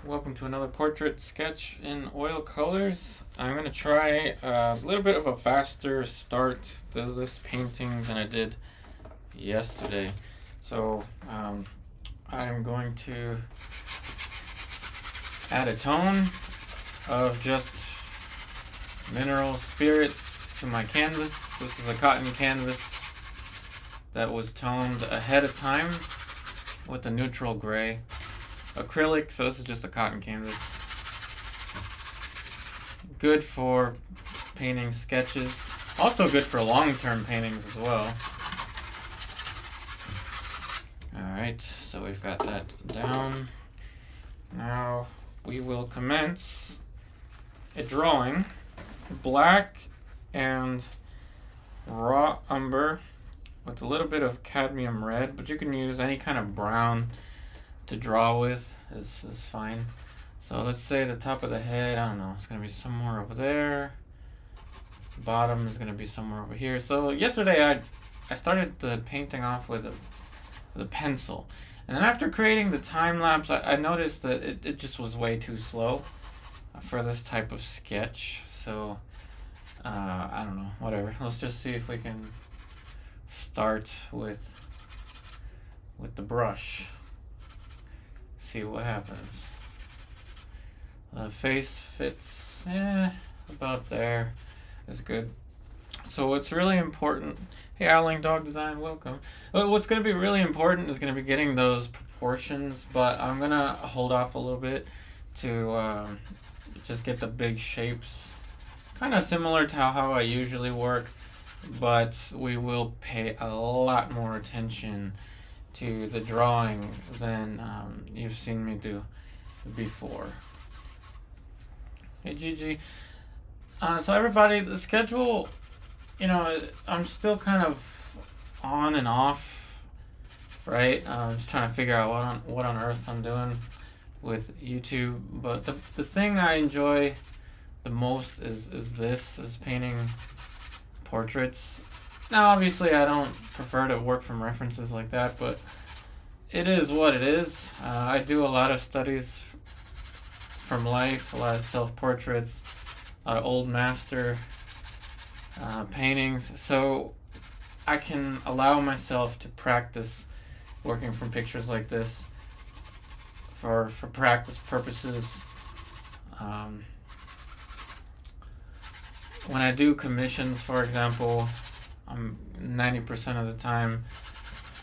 Welcome to another portrait sketch in oil colors. I'm going to try a little bit of a faster start to this painting than I did yesterday. So I'm going to add a tone of just mineral spirits to my canvas. This is a cotton canvas that was toned ahead of time with a neutral gray. Acrylic, so this is just a cotton canvas. Good for painting sketches. Also good for long-term paintings as well. Alright, so we've got that down. Now we will commence a drawing. Black and raw umber with a little bit of cadmium red, but you can use any kind of brown to draw with is fine. So let's say the top of the head, I don't know, it's gonna be somewhere over there. The bottom is gonna be somewhere over here. So yesterday I started the painting off with a pencil, and then after creating the time lapse, I noticed that it just was way too slow for this type of sketch. So I don't know, whatever. Let's just see if we can start with the brush. See what happens. The face fits about there. Is good. So what's really important, hey Owling Dog Design, welcome. What's going to be really important is going to be getting those proportions, but I'm going to hold off a little bit to just get the big shapes. Kind of similar to how I usually work, but we will pay a lot more attention to the drawing than you've seen me do before. Hey Gigi. So everybody, the schedule, I'm still kind of on and off, right? I'm just trying to figure out what on earth I'm doing with YouTube. But the thing I enjoy the most is painting portraits. Now, obviously, I don't prefer to work from references like that, but it is what it is. I do a lot of studies from life, a lot of self-portraits, a lot of old master paintings, so I can allow myself to practice working from pictures like this for practice purposes. When I do commissions, for example, 90% of the time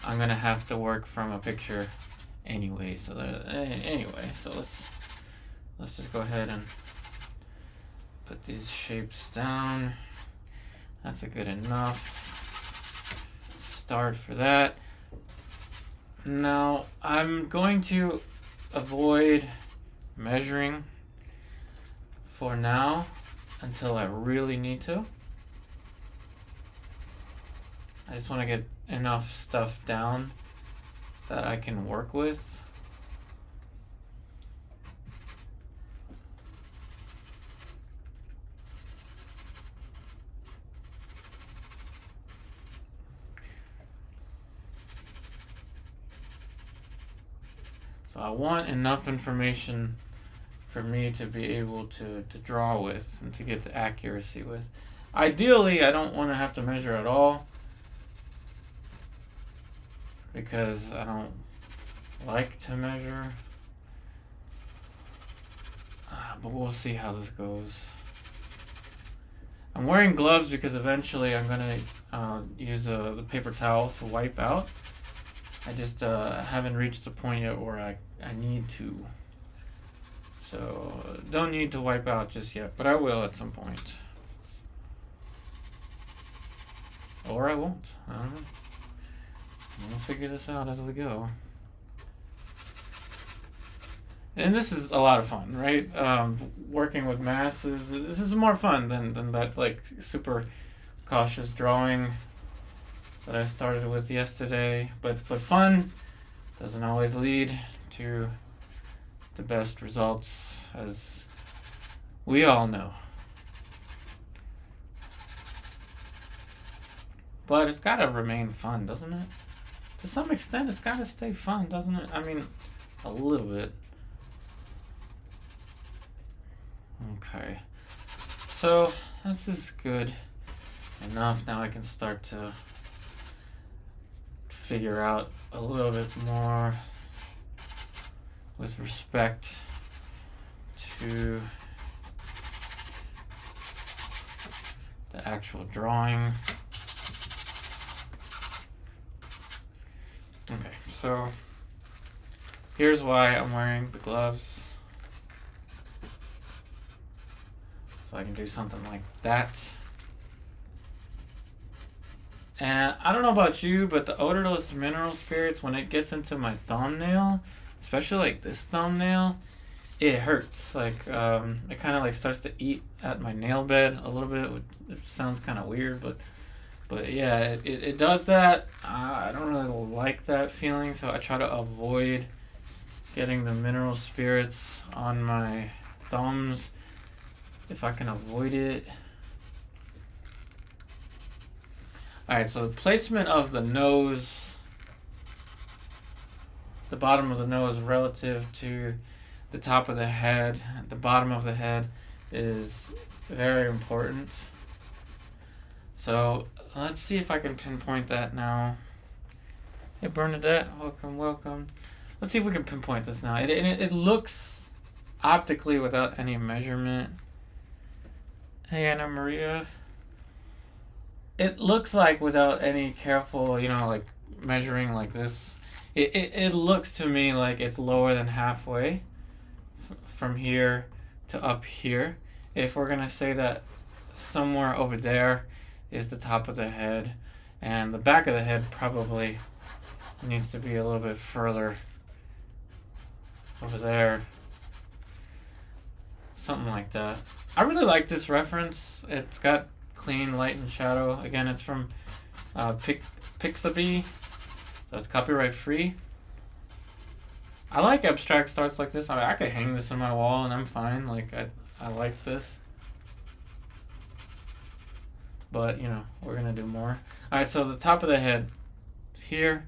I'm gonna have to work from a picture anyway. So let's just go ahead and put these shapes down. That's a good enough start for that. Now I'm going to avoid measuring for now until I really need to. I just want to get enough stuff down that I can work with. So I want enough information for me to be able to draw with and to get the accuracy with. Ideally, I don't want to have to measure at all, because I don't like to measure. But we'll see how this goes. I'm wearing gloves because eventually I'm going to use the paper towel to wipe out. I just haven't reached the point yet where I need to. So don't need to wipe out just yet, but I will at some point. Or I won't. I don't know. We'll figure this out as we go. And this is a lot of fun, right? Working with masses. This is more fun than that like super cautious drawing that I started with yesterday. But fun doesn't always lead to the best results, as we all know. But it's gotta remain fun, doesn't it? To some extent, it's gotta stay fun, doesn't it? I mean, a little bit. Okay. So this is good enough. Now I can start to figure out a little bit more with respect to the actual drawing. Okay, so here's why I'm wearing the gloves. So I can do something like that. And I don't know about you, but the odorless mineral spirits, when it gets into my thumbnail, especially like this thumbnail, it hurts. Like it kind of like starts to eat at my nail bed a little bit. It sounds kind of weird, but yeah, it does that. I don't really like that feeling, so I try to avoid getting the mineral spirits on my thumbs if I can avoid it. Alright, so the placement of the nose, the bottom of the nose relative to the top of the head, the bottom of the head is very important. So let's see if I can pinpoint that now. Hey Bernadette, welcome. Let's see if we can pinpoint this now. It looks optically without any measurement. Hey Anna Maria. It looks like without any careful, like measuring like this, it looks to me like it's lower than halfway from here to up here. If we're gonna say that somewhere over there is the top of the head, and the back of the head probably needs to be a little bit further over there. Something like that. I really like this reference. It's got clean light and shadow. Again, it's from Pixabay, so it's copyright free. I like abstract starts like this. I could hang this on my wall and I'm fine. Like I like this. But we're gonna do more. Alright, so the top of the head is here.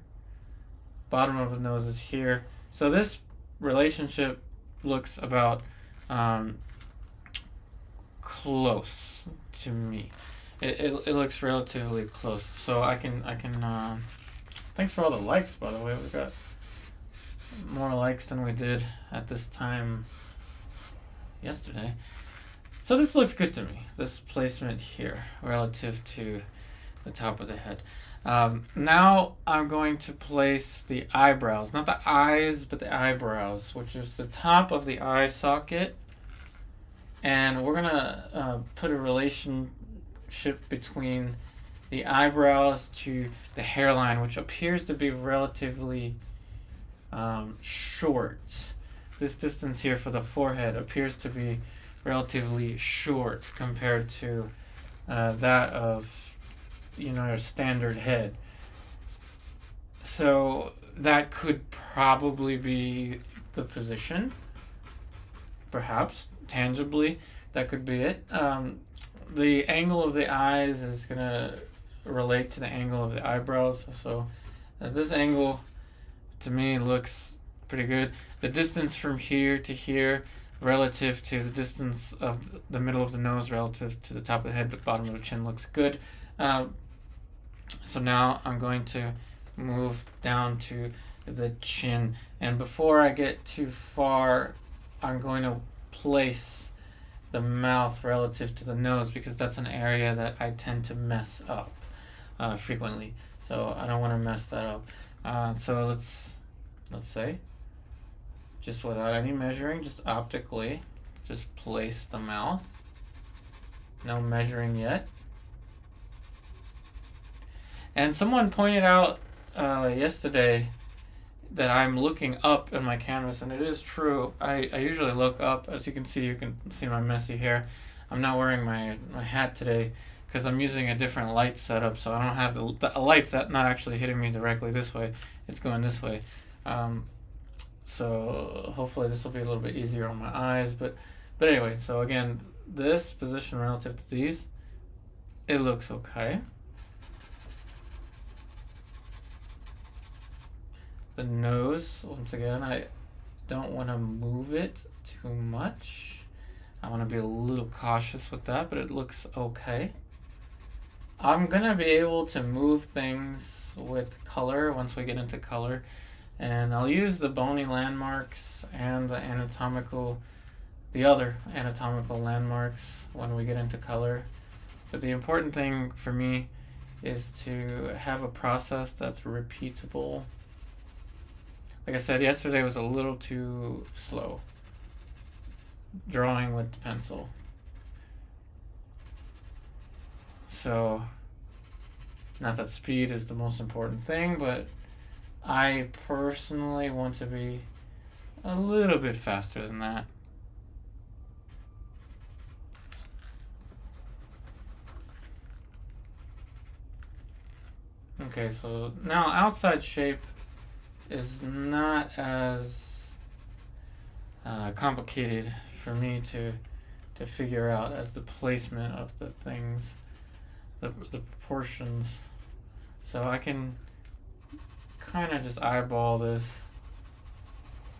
Bottom of the nose is here. So this relationship looks about close to me. It looks relatively close. So I can thanks for all the likes, by the way. We've got more likes than we did at this time yesterday. So this looks good to me, this placement here relative to the top of the head. Now I'm going to place the eyebrows, not the eyes, but the eyebrows, which is the top of the eye socket. And we're gonna put a relationship between the eyebrows to the hairline, which appears to be relatively short. This distance here for the forehead appears to be relatively short compared to that of your standard head. So that could probably be the position, perhaps tangibly that could be it. The angle of the eyes is gonna relate to the angle of the eyebrows, so this angle to me looks pretty good. The distance from here to here relative to the distance of the middle of the nose relative to the top of the head, but bottom of the chin looks good. So now I'm going to move down to the chin, and before I get too far, I'm going to place the mouth relative to the nose, because that's an area that I tend to mess up frequently. So I don't want to mess that up. So let's say, just without any measuring, just optically, just place the mouth. No measuring yet. And someone pointed out yesterday that I'm looking up in my canvas, and it is true. I usually look up. As you can see my messy hair. I'm not wearing my hat today because I'm using a different light setup, so I don't have the light's that not actually hitting me directly this way. It's going this way. So hopefully this will be a little bit easier on my eyes. But anyway, so again, this position relative to these, it looks okay. The nose, once again, I don't want to move it too much. I want to be a little cautious with that, but it looks okay. I'm gonna be able to move things with color once we get into color, and I'll use the bony landmarks and the other anatomical landmarks when we get into color. But the important thing for me is to have a process that's repeatable. Like I said, yesterday was a little too slow drawing with the pencil. So, not that speed is the most important thing, but I personally want to be a little bit faster than that. Okay, so now outside shape is not as complicated for me to figure out as the placement of the things, the proportions. So I can kind of just eyeball this.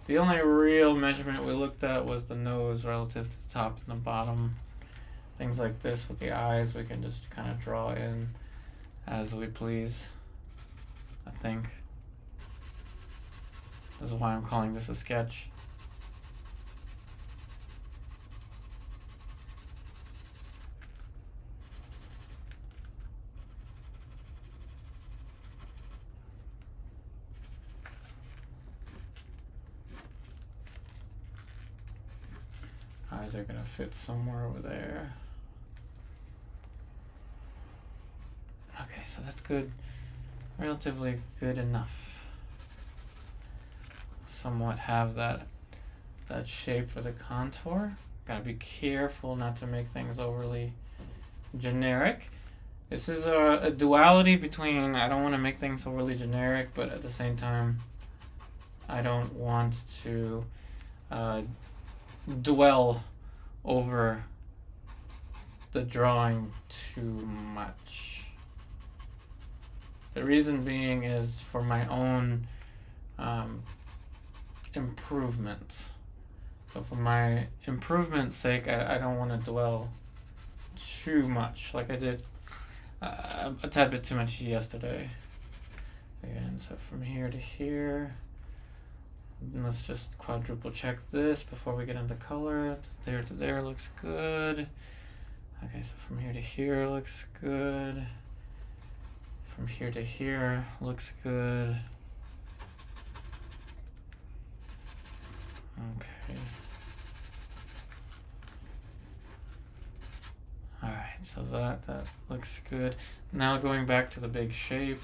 The only real measurement we looked at was the nose relative to the top and the bottom. Things like this with the eyes we can just kind of draw in as we please, I think. This is why I'm calling this a sketch. Eyes are gonna fit somewhere over there. Okay, so that's good. Relatively good enough. Somewhat have that shape for the contour. Gotta be careful not to make things overly generic. This is a duality between I don't want to make things overly generic, but at the same time I don't want to dwell over the drawing too much. The reason being is for my own improvement. So for my improvement's sake, I don't want to dwell too much like I did a tad bit too much yesterday. Again, so from here to here, let's just quadruple check this before we get into color. There to there looks good. Okay, so from here to here looks good. From here to here looks good. Okay. Alright, so that looks good. Now going back to the big shape.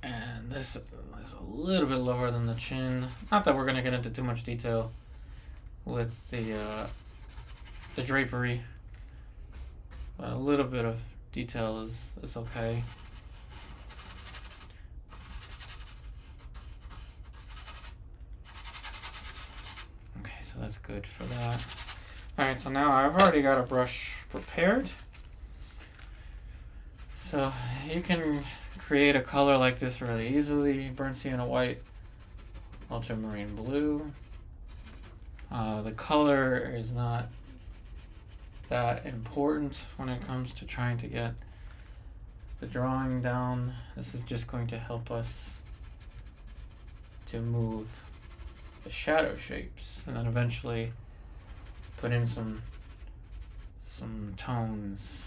And this is a little bit lower than the chin. Not that we're going to get into too much detail with the drapery. But a little bit of detail is okay. Okay, so that's good for that. Alright, so now I've already got a brush prepared. So you can create a color like this really easily. Burnt sienna white, ultramarine blue. The color is not that important when it comes to trying to get the drawing down. This is just going to help us to move the shadow shapes and then eventually put in some tones.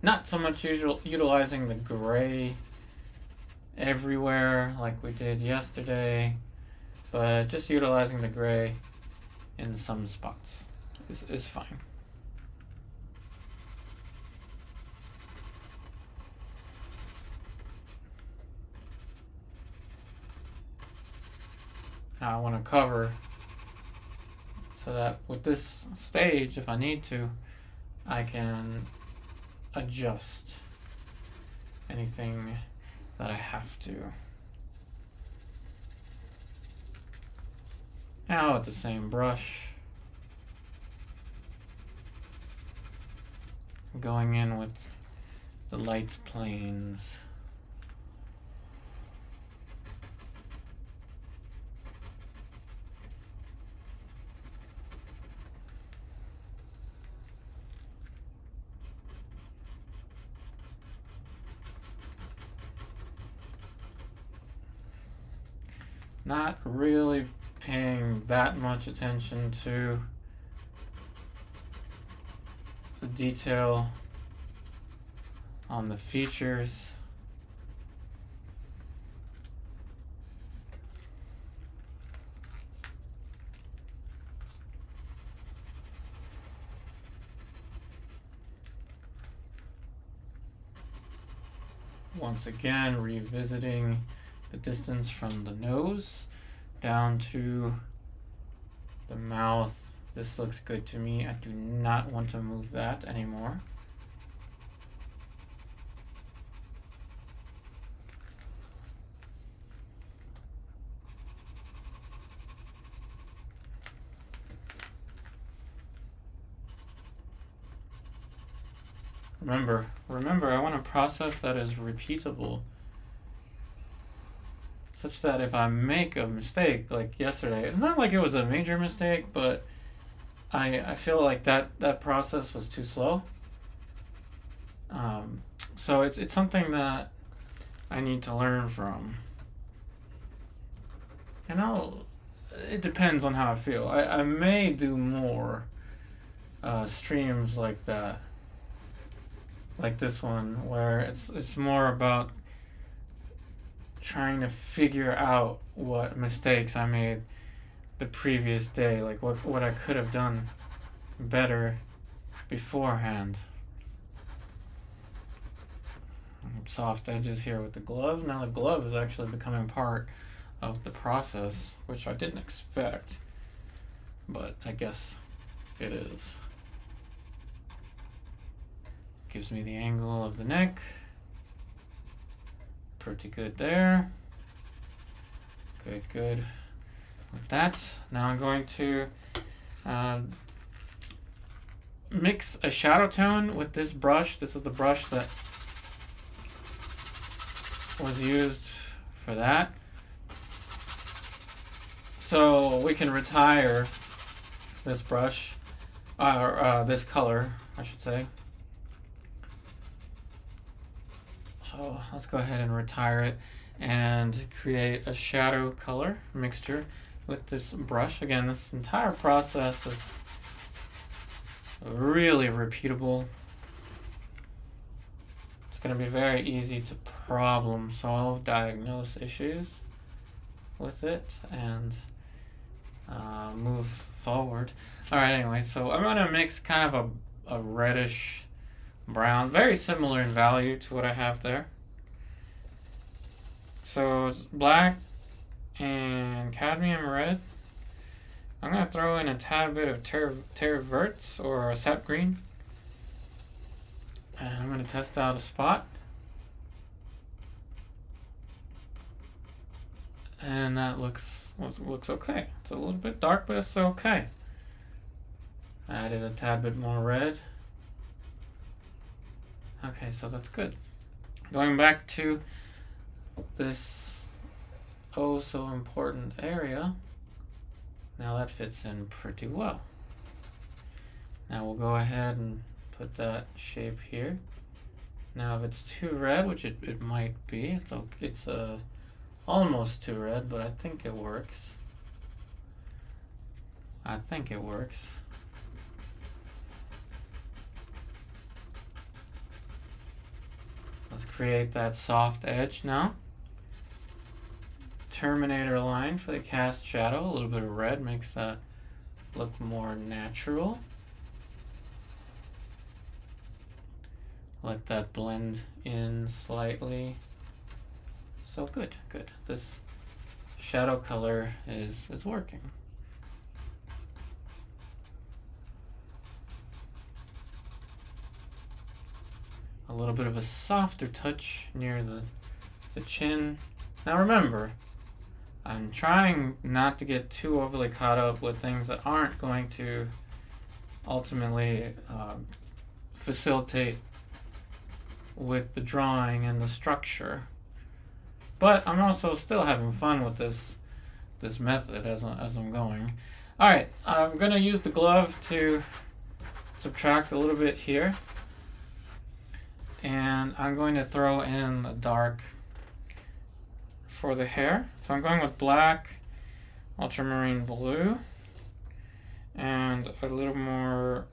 Not so much utilizing the gray everywhere like we did yesterday, but just utilizing the gray in some spots is fine. Now I want to cover so that with this stage, if I need to, I can adjust anything that I have to. Now with the same brush, going in with the light planes. not really paying that much attention to the detail on the features. Once again, revisiting the distance from the nose down to the mouth. This looks good to me. I do not want to move that anymore. Remember, I want a process that is repeatable, such that if I make a mistake like yesterday, it's not like it was a major mistake, but I feel like that process was too slow. So it's something that I need to learn from. And it depends on how I feel. I may do more streams like that, like this one, where it's more about trying to figure out what mistakes I made the previous day, like what I could have done better beforehand. Soft edges here with the glove. Now the glove is actually becoming part of the process, which I didn't expect, but I guess it is. Gives me the angle of the neck. Pretty good there. Good. With that, now I'm going to mix a shadow tone with this brush. This is the brush that was used for that. So we can retire this brush, or this color, I should say. So let's go ahead and retire it and create a shadow color mixture with this brush. Again, this entire process is really repeatable. It's going to be very easy to problem solve, diagnose issues with it, and move forward. Alright, anyway, so I'm going to mix kind of a reddish brown, very similar in value to what I have there. So it's black and cadmium red. I'm going to throw in a tad bit of terre verte or sap green. And I'm going to test out a spot. And that looks okay. It's a little bit dark, but it's okay. I added a tad bit more red. Okay, so that's good. Going back to this oh so important area. Now that fits in pretty well. Now we'll go ahead and put that shape here. Now if it's too red, which it might be, it's almost too red, but I think it works. Let's create that soft edge now. Terminator line for the cast shadow. A little bit of red makes that look more natural. Let that blend in slightly. So good. This shadow color is working. A little bit of a softer touch near the chin. Now remember, I'm trying not to get too overly caught up with things that aren't going to ultimately facilitate with the drawing and the structure. But I'm also still having fun with this method as I'm going. Alright, I'm going to use the glove to subtract a little bit here. And I'm going to throw in the dark for the hair. So I'm going with black ultramarine blue, and a little more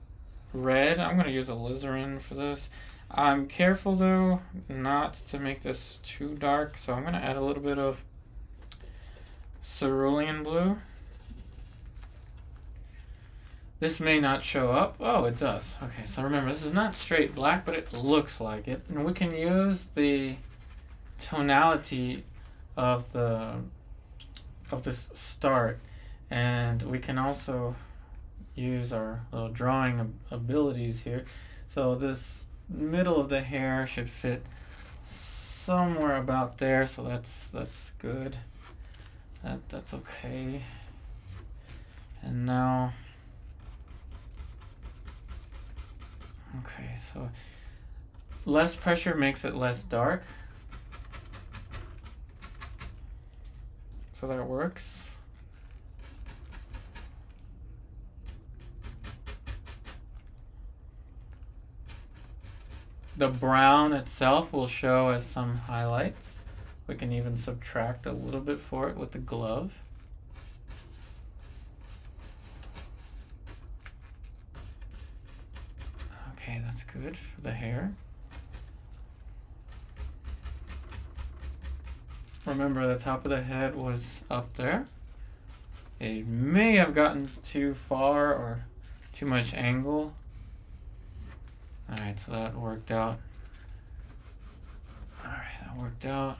red. I'm going to use alizarin for this. I'm careful though not to make this too dark, so I'm going to add a little bit of cerulean blue. This may not show up. Oh, it does. Okay, so remember, this is not straight black, but it looks like it. And we can use the tonality of this start, and we can also use our little drawing abilities here. So this middle of the hair should fit somewhere about there, so that's good. That's okay. And now, okay, so less pressure makes it less dark. So that works. The brown itself will show as some highlights. We can even subtract a little bit for it with the glove. Okay, that's good for the hair. Remember, the top of the head was up there. It may have gotten too far or too much angle. Alright, so that worked out. Alright, that worked out.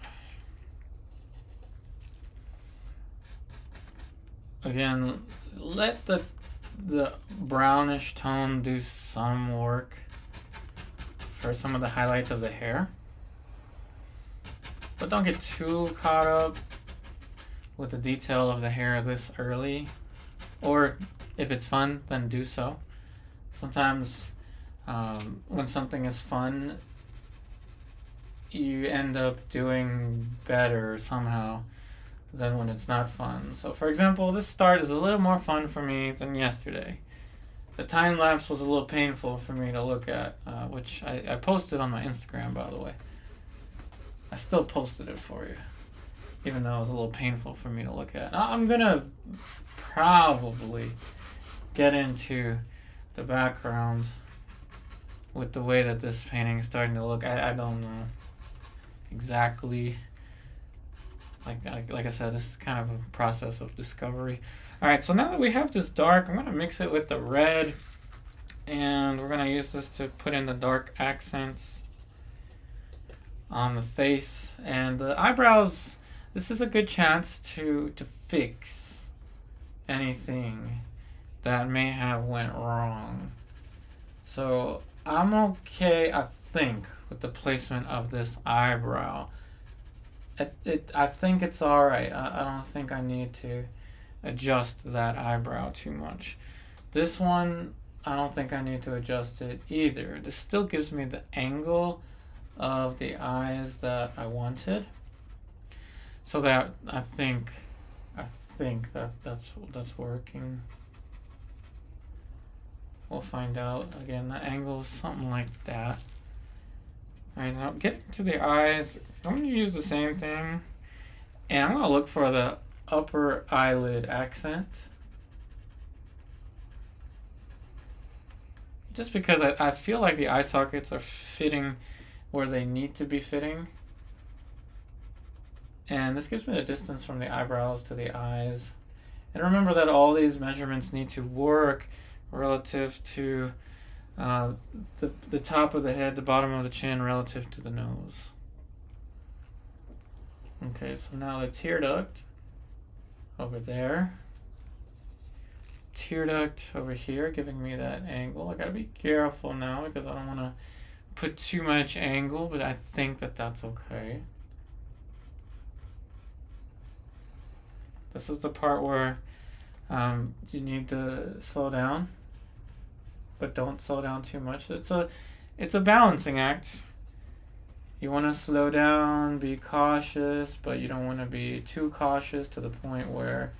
Again, let the brownish tone do some work for some of the highlights of the hair. But don't get too caught up with the detail of the hair this early. Or if it's fun, then do so. Sometimes when something is fun, you end up doing better somehow than when it's not fun. So for example, this start is a little more fun for me than yesterday. The time lapse was a little painful for me to look at, which I posted on my Instagram, by the way. I still posted it for you, even though it was a little painful for me to look at. I'm gonna probably get into the background with the way that this painting is starting to look. I don't know exactly. Like I said, this is kind of a process of discovery. All right, so now that we have this dark, I'm gonna mix it with the red, and we're gonna use this to put in the dark accents on the face. And the eyebrows, this is a good chance to fix anything that may have went wrong. So I'm okay, I think, with the placement of this eyebrow. I think it's alright. I don't think I need to adjust that eyebrow too much. This one, I don't think I need to adjust it either. This still gives me the angle of the eyes that I wanted. So that I think that that's working. We'll find out. Again, the angle is something like that. Alright, now get to the eyes. I'm going to use the same thing, and I'm going to look for the upper eyelid accent. Just because I feel like the eye sockets are fitting where they need to be fitting. And this gives me the distance from the eyebrows to the eyes. And remember that all these measurements need to work relative to the top of the head, the bottom of the chin, relative to the nose. Okay, so now the tear duct over there. Tear duct over here, giving me that angle. I gotta be careful now because I don't want to put too much angle, but I think that that's okay. This is the part where you need to slow down, but don't slow down too much. It's a balancing act. You want to slow down, be cautious, but you don't want to be too cautious to the point where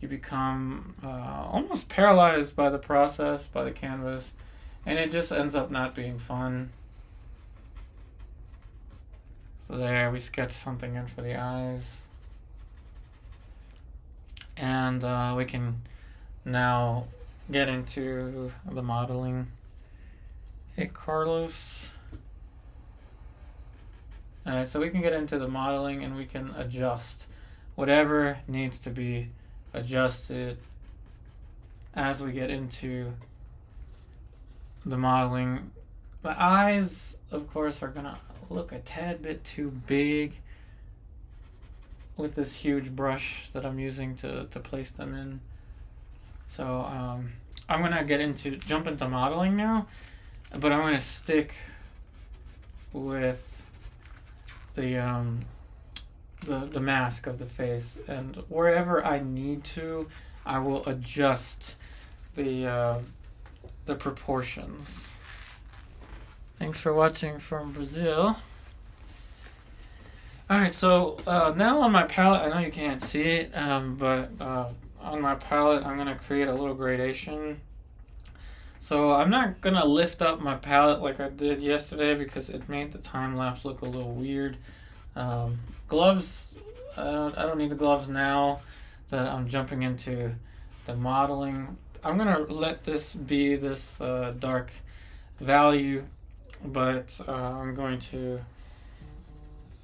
you become almost paralyzed by the process, by the canvas, and it just ends up not being fun. So there, we sketched something in for the eyes. And we can now get into the modeling. Hey, Carlos. So we can get into the modeling and we can adjust whatever needs to be adjusted as we get into the modeling. The eyes, of course, are gonna look a tad bit too big with this huge brush that I'm using to place them in. So I'm gonna jump into modeling now, but I'm gonna stick with the mask of the face, and wherever I need to, I will adjust the proportions. Thanks for watching from Brazil. Alright, so now on my palette, I know you can't see it, but on my palette I'm going to create a little gradation. So I'm not going to lift up my palette like I did yesterday because it made the time lapse look a little weird. Gloves, I don't need the gloves now that I'm jumping into the modeling. I'm going to let this be this dark value, but I'm going to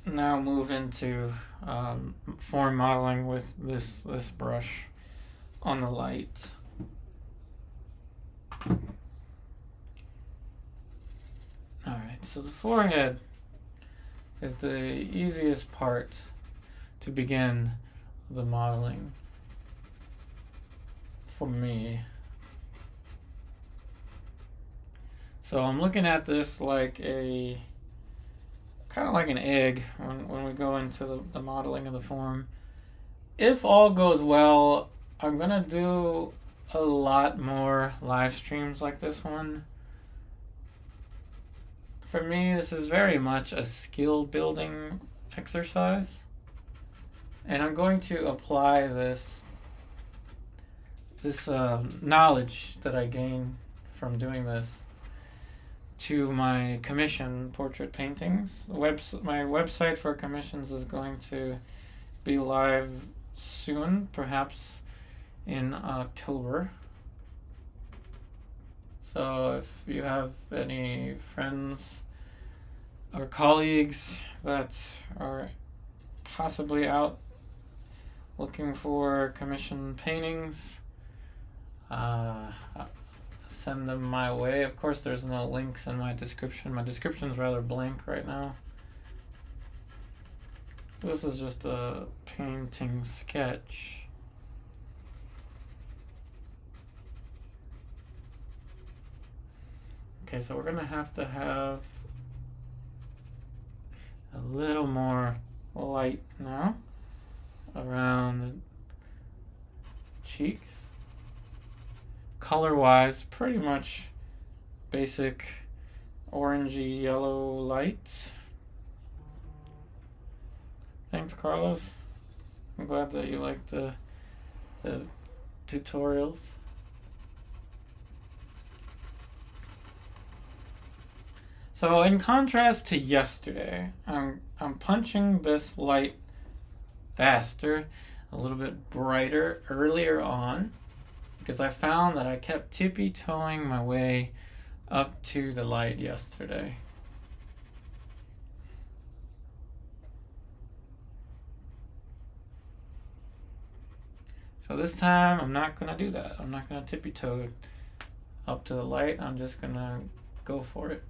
now move into form modeling with this brush on the light. Alright, so the forehead is the easiest part to begin the modeling for me. So I'm looking at this like kind of like an egg when we go into the modeling of the form. If all goes well, I'm gonna do a lot more live streams like this one. For me, this is very much a skill building exercise, and I'm going to apply this knowledge that I gain from doing this to my commission portrait paintings. My website for commissions is going to be live soon, perhaps in October. So if you have any friends or colleagues that are possibly out looking for commission paintings, send them my way. Of course, there's no links in my description. My description is rather blank right now. This is just a painting sketch. Okay, so we're gonna have to have a little more light now around the cheeks. Color-wise, pretty much basic orangey yellow light. Thanks, Carlos. I'm glad that you like the tutorials. So in contrast to yesterday, I'm punching this light faster, a little bit brighter earlier on, because I found that I kept tippy-toeing my way up to the light yesterday. So this time I'm not going to do that. I'm not going to tippy-toe up to the light. I'm just going to go for it.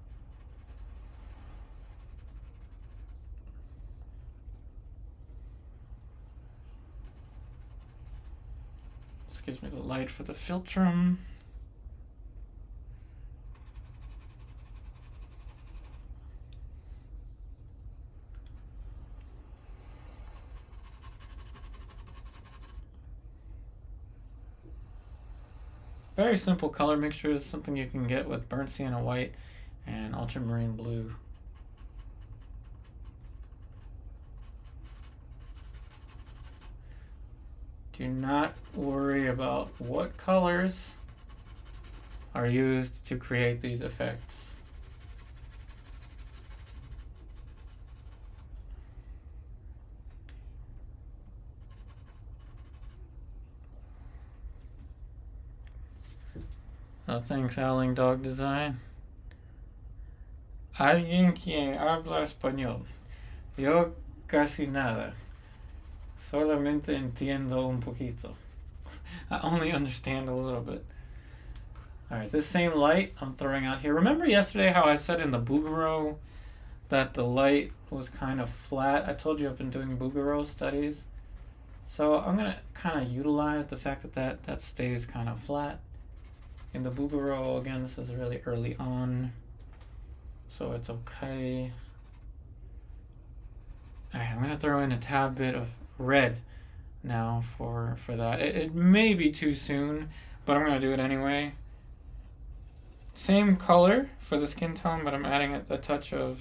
This gives me the light for the philtrum. Very simple color mixtures, something you can get with burnt sienna white and ultramarine blue. Do not worry about what colors are used to create these effects. Oh, thanks, Howling Dog Design. Alguien quien habla español. Yo casi nada. Solamente entiendo un poquito. I only understand a little bit. Alright, this same light I'm throwing out here. Remember yesterday how I said in the Bouguereau that the light was kind of flat? I told you I've been doing Bouguereau studies. So I'm going to kind of utilize the fact that stays kind of flat. In the Bouguereau, again, this is really early on, so it's okay. Alright, I'm going to throw in a tad bit of red now for that. It may be too soon, but I'm going to do it anyway. Same color for the skin tone, but I'm adding a touch of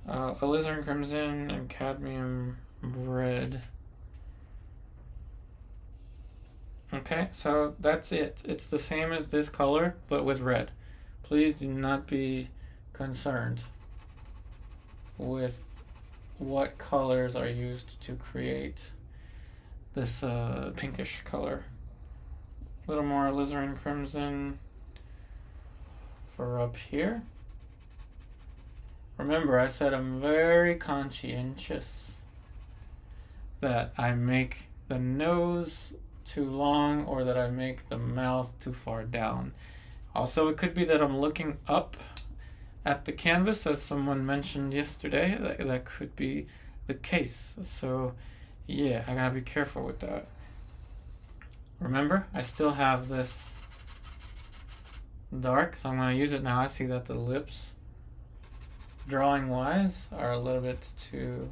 alizarin crimson and cadmium red. Okay, so that's it. It's the same as this color, but with red. Please do not be concerned with what colors are used to create this pinkish color. A little more alizarin crimson for up here. Remember, I said I'm very conscientious that I make the nose too long or that I make the mouth too far down. Also, it could be that I'm looking up at the canvas, as someone mentioned yesterday. That could be the case. So yeah, I gotta be careful with that. Remember, I still have this dark, so I'm gonna use it now. I see that the lips, drawing wise, are a little bit too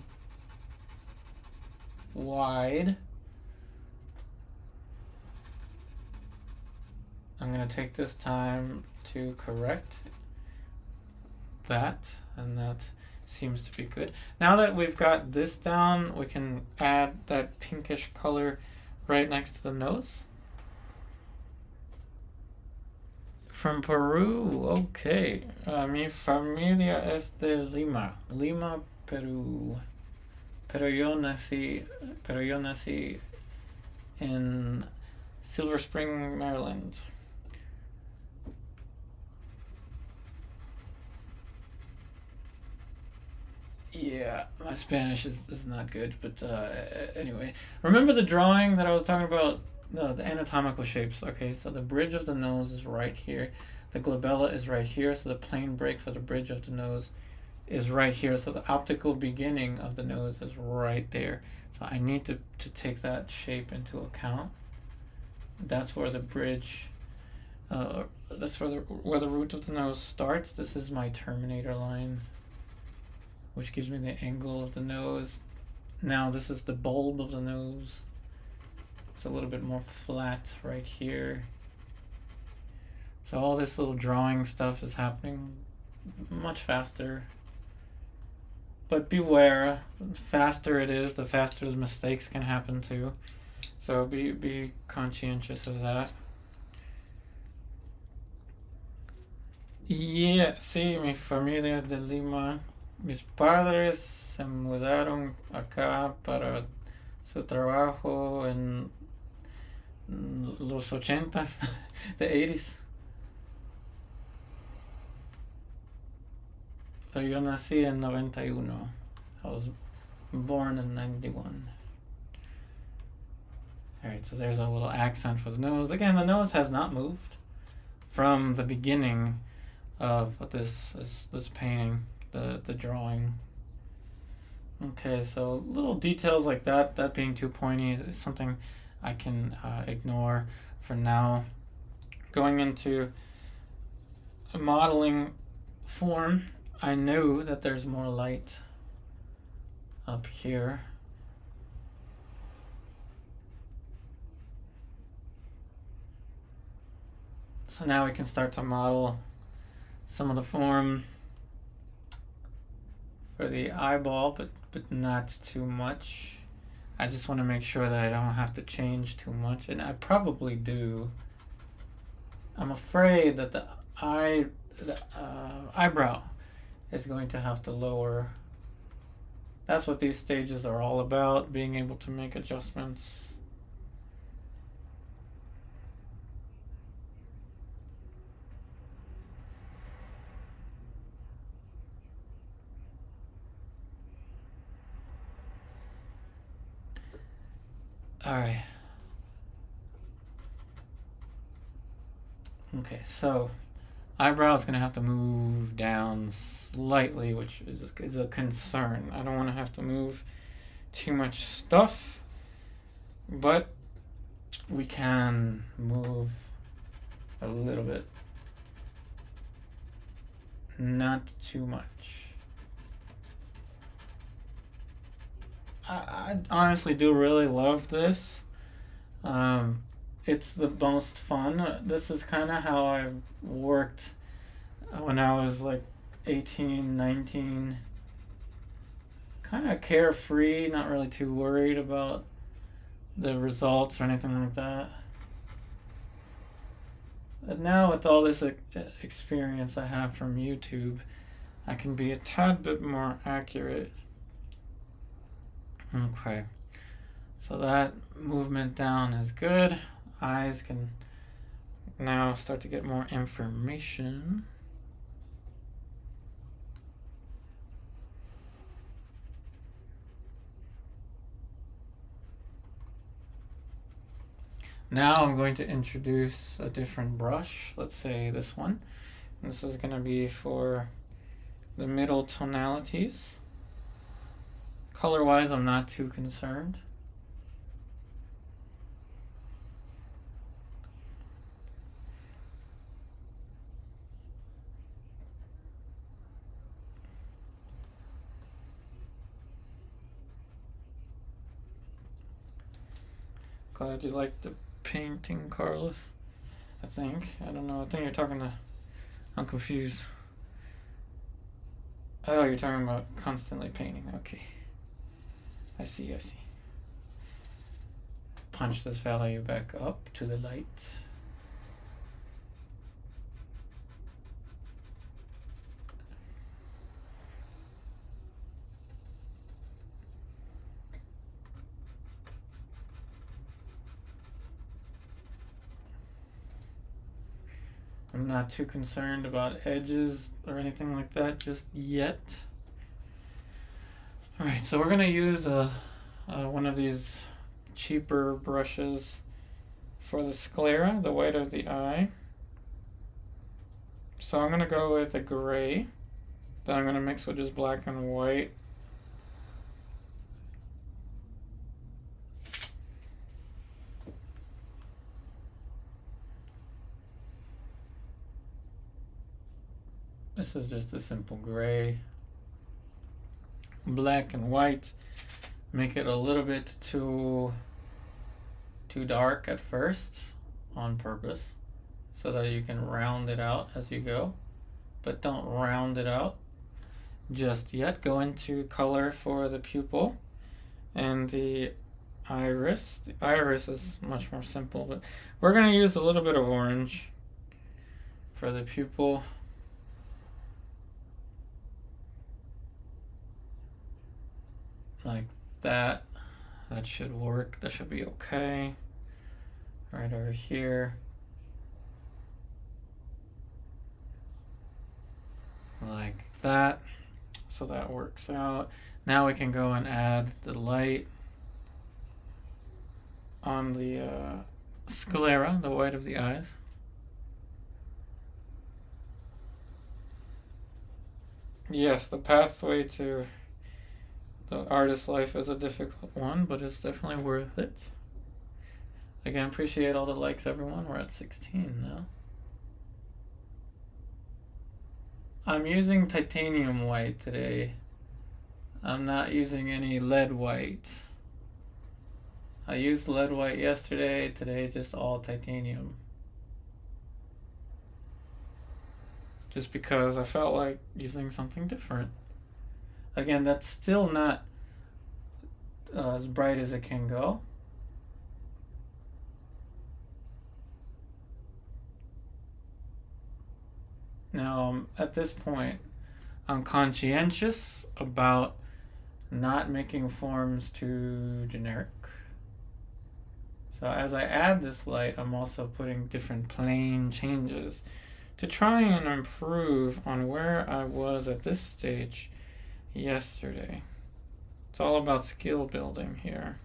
wide. I'm going to take this time to correct that, and that seems to be good. Now that we've got this down, we can add that pinkish color right next to the nose. From Peru, okay. Mi familia es de Lima, Perú. Pero yo nací in Silver Spring, Maryland. Yeah, my Spanish is not good, but anyway. Remember the drawing that I was talking about? The anatomical shapes. Okay, so the bridge of the nose is right here. The glabella is right here, so the plane break for the bridge of the nose is right here. So the optical beginning of the nose is right there. So I need to take that shape into account. That's where the bridge, that's where the root of the nose starts. This is my terminator line, which gives me the angle of the nose. Now this is the bulb of the nose. It's a little bit more flat right here. So all this little drawing stuff is happening much faster. But beware, the faster it is, the faster the mistakes can happen too. So be conscientious of that. Yeah, sí, mi familia es de Lima. Mis padres se mudaron acá para su trabajo en los 80s, the 80s. Yo nací en 91. I was born in 91. Alright, so there's a little accent for the nose. Again, the nose has not moved from the beginning of this painting, the drawing. Okay, so little details like that being too pointy is something I can ignore for now. Going into a modeling form, I know that there's more light up here. So now we can start to model some of the form for the eyeball, but not too much. I just want to make sure that I don't have to change too much, and I probably do. I'm afraid that the eyebrow is going to have to lower. That's what these stages are all about, being able to make adjustments. Alright. Okay, so eyebrow is going to have to move down slightly, which is a concern. I don't want to have to move too much stuff, but we can move a little bit. Not too much. I honestly do really love this. It's the most fun. This is kind of how I worked when I was like 18, 19. Kind of carefree, not really too worried about the results or anything like that. But now with all this experience I have from YouTube, I can be a tad bit more accurate. Okay, so that movement down is good. Eyes can now start to get more information. Now I'm going to introduce a different brush. Let's say this one. This is going to be for the middle tonalities. Color-wise, I'm not too concerned. Glad you like the painting, Carlos. I think. I don't know. I think you're talking to... I'm confused. Oh, you're talking about constantly painting. Okay. I see. Punch this value back up to the light. I'm not too concerned about edges or anything like that just yet. Alright, so we're going to use one of these cheaper brushes for the sclera, the white of the eye. So I'm going to go with a gray that I'm going to mix with just black and white. This is just a simple gray. Black and white. Make it a little bit too dark at first on purpose so that you can round it out as you go, but don't round it out just yet. Go into color for the pupil and the iris. The iris is much more simple, but we're going to use a little bit of orange for the pupil. Like that. That should work. That should be okay. Right over here. Like that. So that works out. Now we can go and add the light on the sclera, the white of the eyes. Yes, the pathway to the artist's life is a difficult one, but it's definitely worth it. Again, appreciate all the likes, everyone. We're at 16 now. I'm using titanium white today. I'm not using any lead white. I used lead white yesterday. Today, just all titanium. Just because I felt like using something different. Again, that's still not as bright as it can go. Now, at this point, I'm conscientious about not making forms too generic. So as I add this light, I'm also putting different plane changes to try and improve on where I was at this stage yesterday. It's all about skill building here.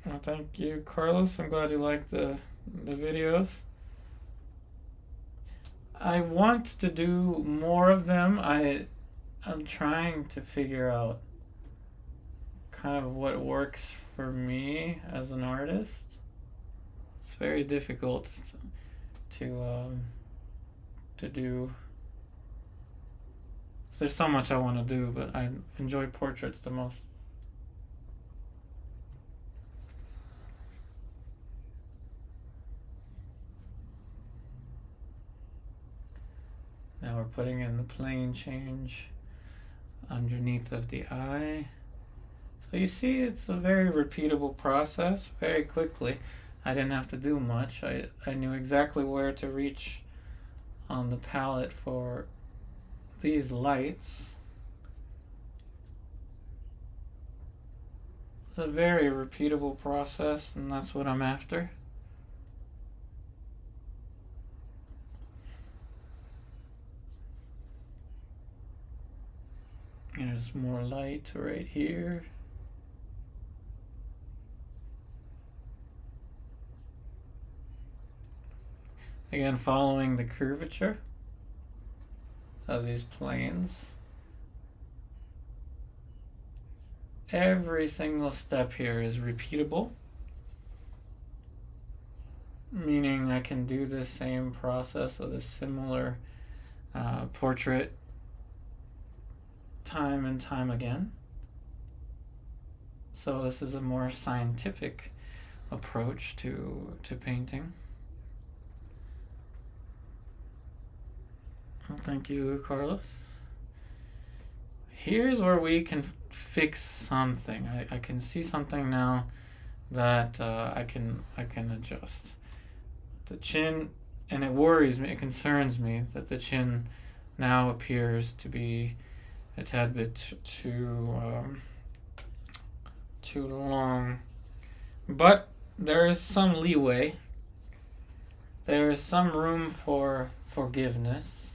Well, thank you, Carlos. I'm glad you liked the videos. I want to do more of them. I'm trying to figure out kind of what works for me as an artist. It's very difficult to do. There's so much I want to do, but I enjoy portraits the most. Now we're putting in the plane change underneath of the eye. So you see it's a very repeatable process very quickly. I didn't have to do much. I knew exactly where to reach on the palette for these lights. It's a very repeatable process, and that's what I'm after. There's more light right here. Again, following the curvature of these planes. Every single step here is repeatable, meaning I can do the same process with a similar portrait time and time again. So this is a more scientific approach to painting. Thank you, Carlos. Here's where we can fix something. I can see something now that I can adjust. The chin, and it worries me, it concerns me that the chin now appears to be a tad bit too long. But there is some leeway. There is some room for forgiveness.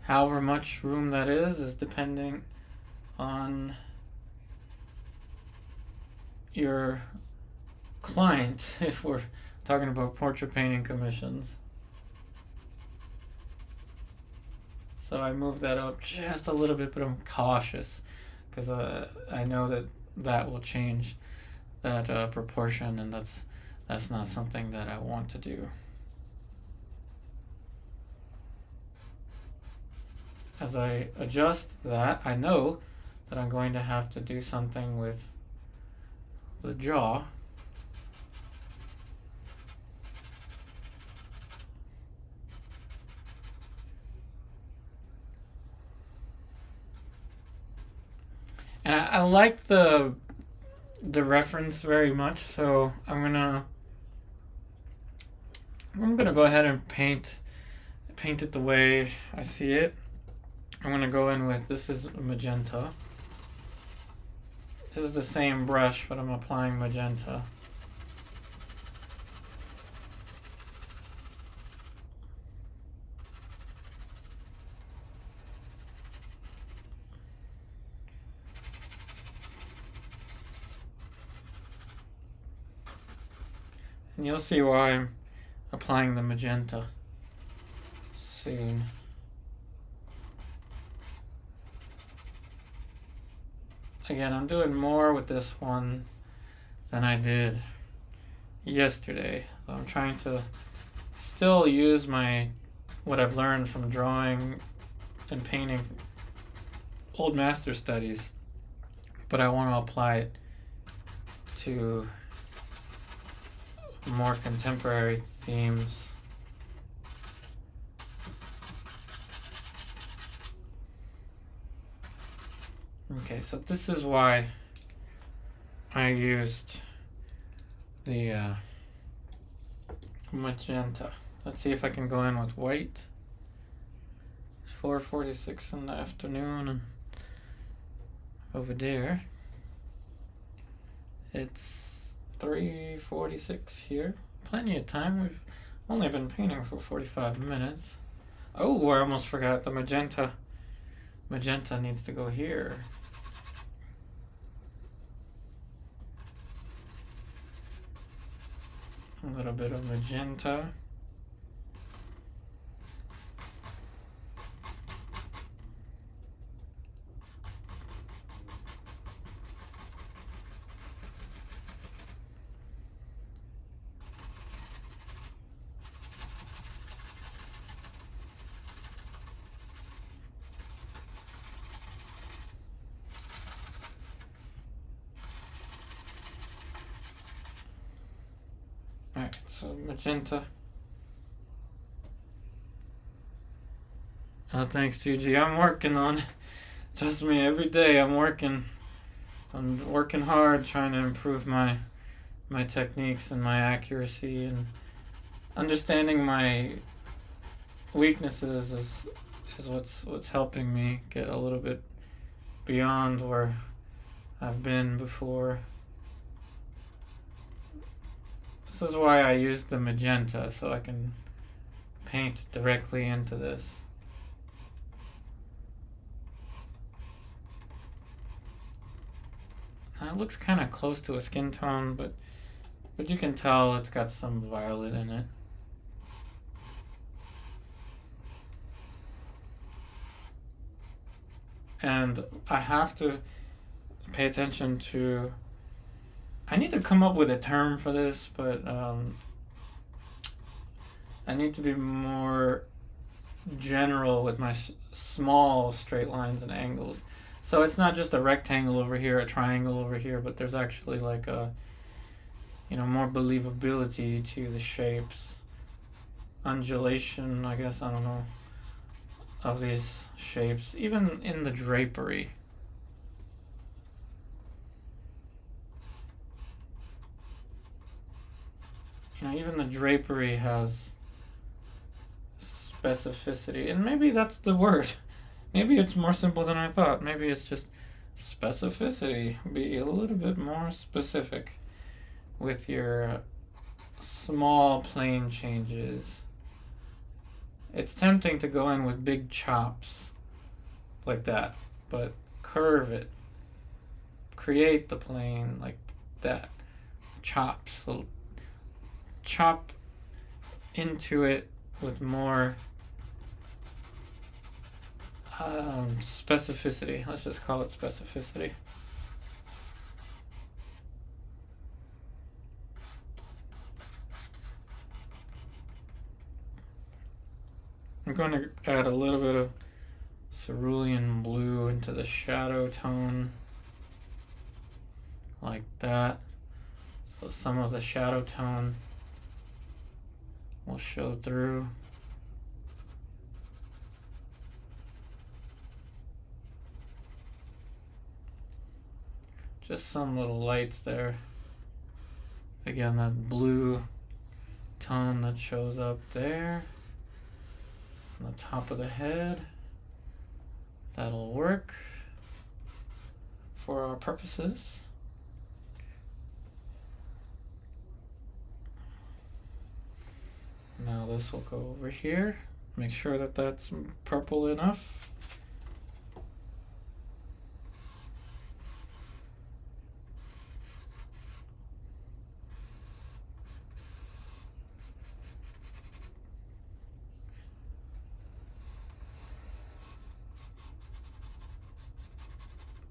However much room that is depending on your client, if we're talking about portrait painting commissions. So I moved that up just a little bit, but I'm cautious because I know that will change that proportion, and that's not something that I want to do. As I adjust that, I know that I'm going to have to do something with the jaw. And I like the reference very much, so I'm gonna go ahead and paint it the way I see it. I'm going to go in with, this is magenta. This is the same brush, but I'm applying magenta. And you'll see why I'm applying the magenta soon. Again, I'm doing more with this one than I did yesterday. I'm trying to still use what I've learned from drawing and painting old master studies, but I want to apply it to more contemporary themes. Okay, so this is why I used the magenta. Let's see if I can go in with white. 4:46 in the afternoon, and over there it's 3:46 here. Plenty of time. We've only been painting for 45 minutes. Oh, I almost forgot the magenta. Magenta needs to go here. A little bit of magenta. Alright, so magenta. Oh, thanks, Gigi. I'm working on it. Trust me, every day I'm working hard trying to improve my techniques and my accuracy, and understanding my weaknesses is what's helping me get a little bit beyond where I've been before. This is why I use the magenta, so I can paint directly into this. Now it looks kind of close to a skin tone, but you can tell it's got some violet in it. And I have to pay attention to... I need to come up with a term for this, but I need to be more general with my small straight lines and angles. So it's not just a rectangle over here, a triangle over here, but there's actually like a, more believability to the shapes. Undulation, I guess, I don't know, of these shapes, even in the drapery. Even the drapery has specificity, and maybe that's the word. Maybe it's more simple than I thought. Maybe it's just specificity. Be a little bit more specific with your small plane changes. It's tempting to go in with big chops like that, but curve it. Create the plane like that. Chops. Little chop into it with more specificity. Let's just call it specificity. I'm going to add a little bit of cerulean blue into the shadow tone, like that. So some of the shadow tone will show through. Just some little lights there. Again, that blue tone that shows up there on the top of the head. That'll work for our purposes. Now this will go over here. Make sure that that's purple enough.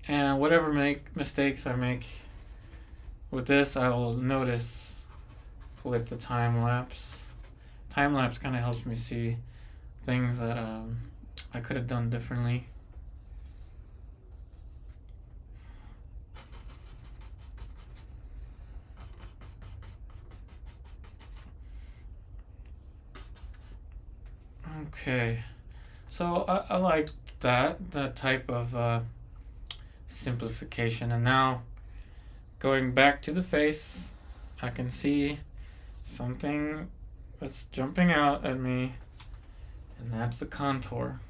And whatever mistakes I make with this, I will notice with the time lapse. Time lapse kind of helps me see things that I could have done differently. Okay, so I like that type of simplification. And now going back to the face, I can see something that's jumping out at me, and that's the contour.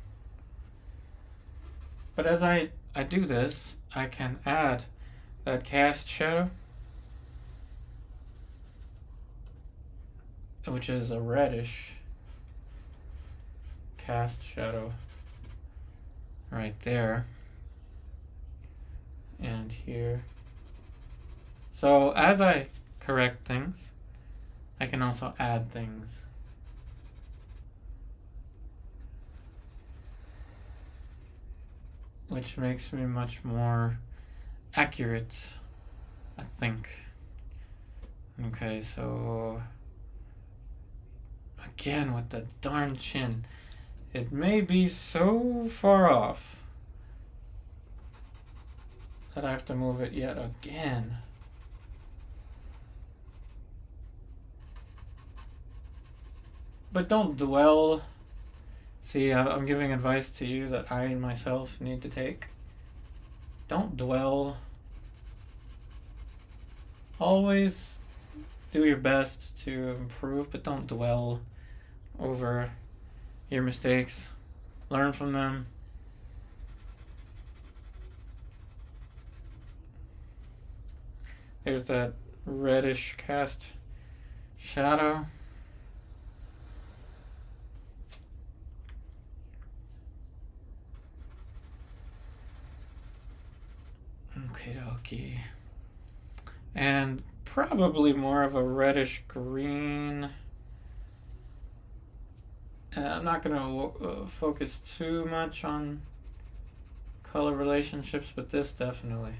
But as I do this, I can add that cast shadow, which is a reddish cast shadow right there and here. So as I correct things, I can also add things. Which makes me much more accurate, I think. Okay, so again with the darn chin. It may be so far off that I have to move it yet again. But don't dwell. See, I'm giving advice to you that I myself need to take. Don't dwell. Always do your best to improve, but don't dwell over your mistakes. Learn from them. There's that reddish cast shadow. Okay. And probably more of a reddish green. I'm not going to focus too much on color relationships, but this definitely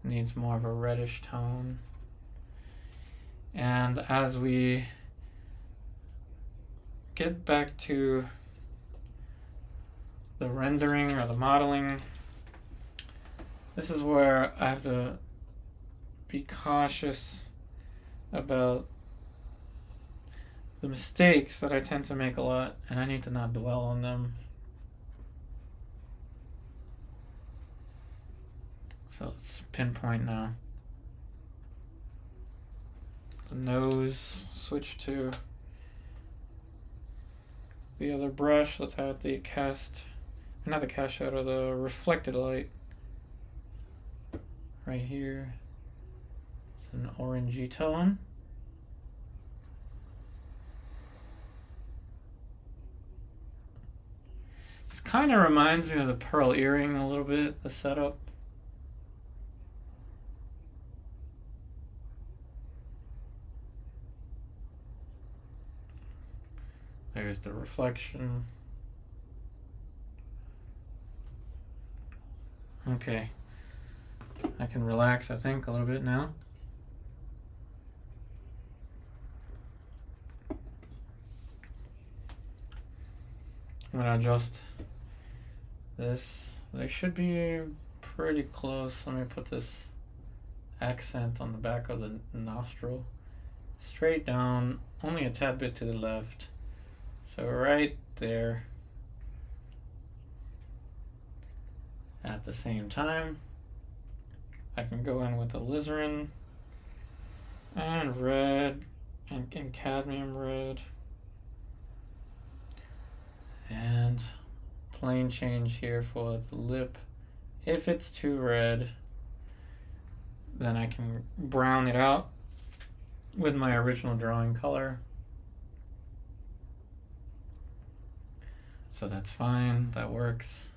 needs more of a reddish tone. And as we get back to the rendering or the modeling, this is where I have to be cautious about the mistakes that I tend to make a lot, and I need to not dwell on them. So let's pinpoint now. The nose, switch to the other brush. Let's add the not the cast shadow, the reflected light. Right here. It's an orangey tone. This kind of reminds me of the pearl earring a little bit, the setup. There's the reflection. Okay. I can relax, I think, a little bit now. I'm going to adjust this. They should be pretty close. Let me put this accent on the back of the nostril. Straight down, only a tad bit to the left. So right there. At the same time, I can go in with alizarin and red and cadmium red. And plane change here for the lip. If it's too red, then I can brown it out with my original drawing color. So that's fine, that works.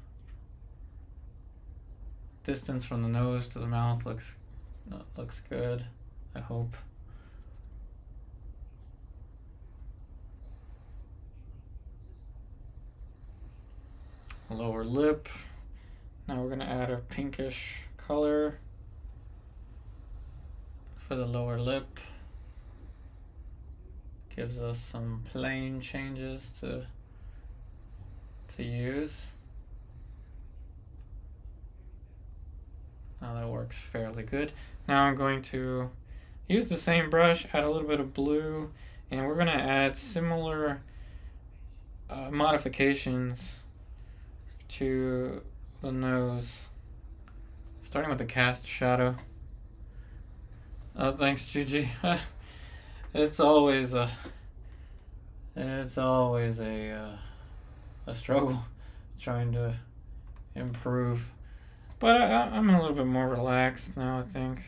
Distance from the nose to the mouth looks good, I hope. Lower lip. Now we're going to add a pinkish color for the lower lip. Gives us some plane changes to use. Now that works fairly good. Now I'm going to use the same brush, add a little bit of blue, and we're going to add similar modifications to the nose, starting with the cast shadow. Thanks, Gigi. It's always a struggle trying to improve, but I'm a little bit more relaxed now, I think.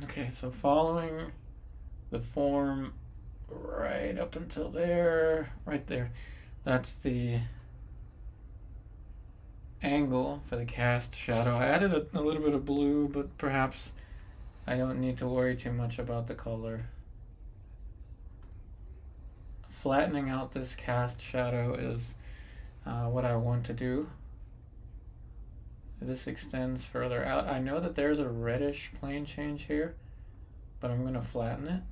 Okay, so following the form right up until there, right there, that's the angle for the cast shadow. I added a little bit of blue, but perhaps I don't need to worry too much about the color. Flattening out this cast shadow is what I want to do. This extends further out. I know that there's a reddish plane change here, but I'm going to flatten it.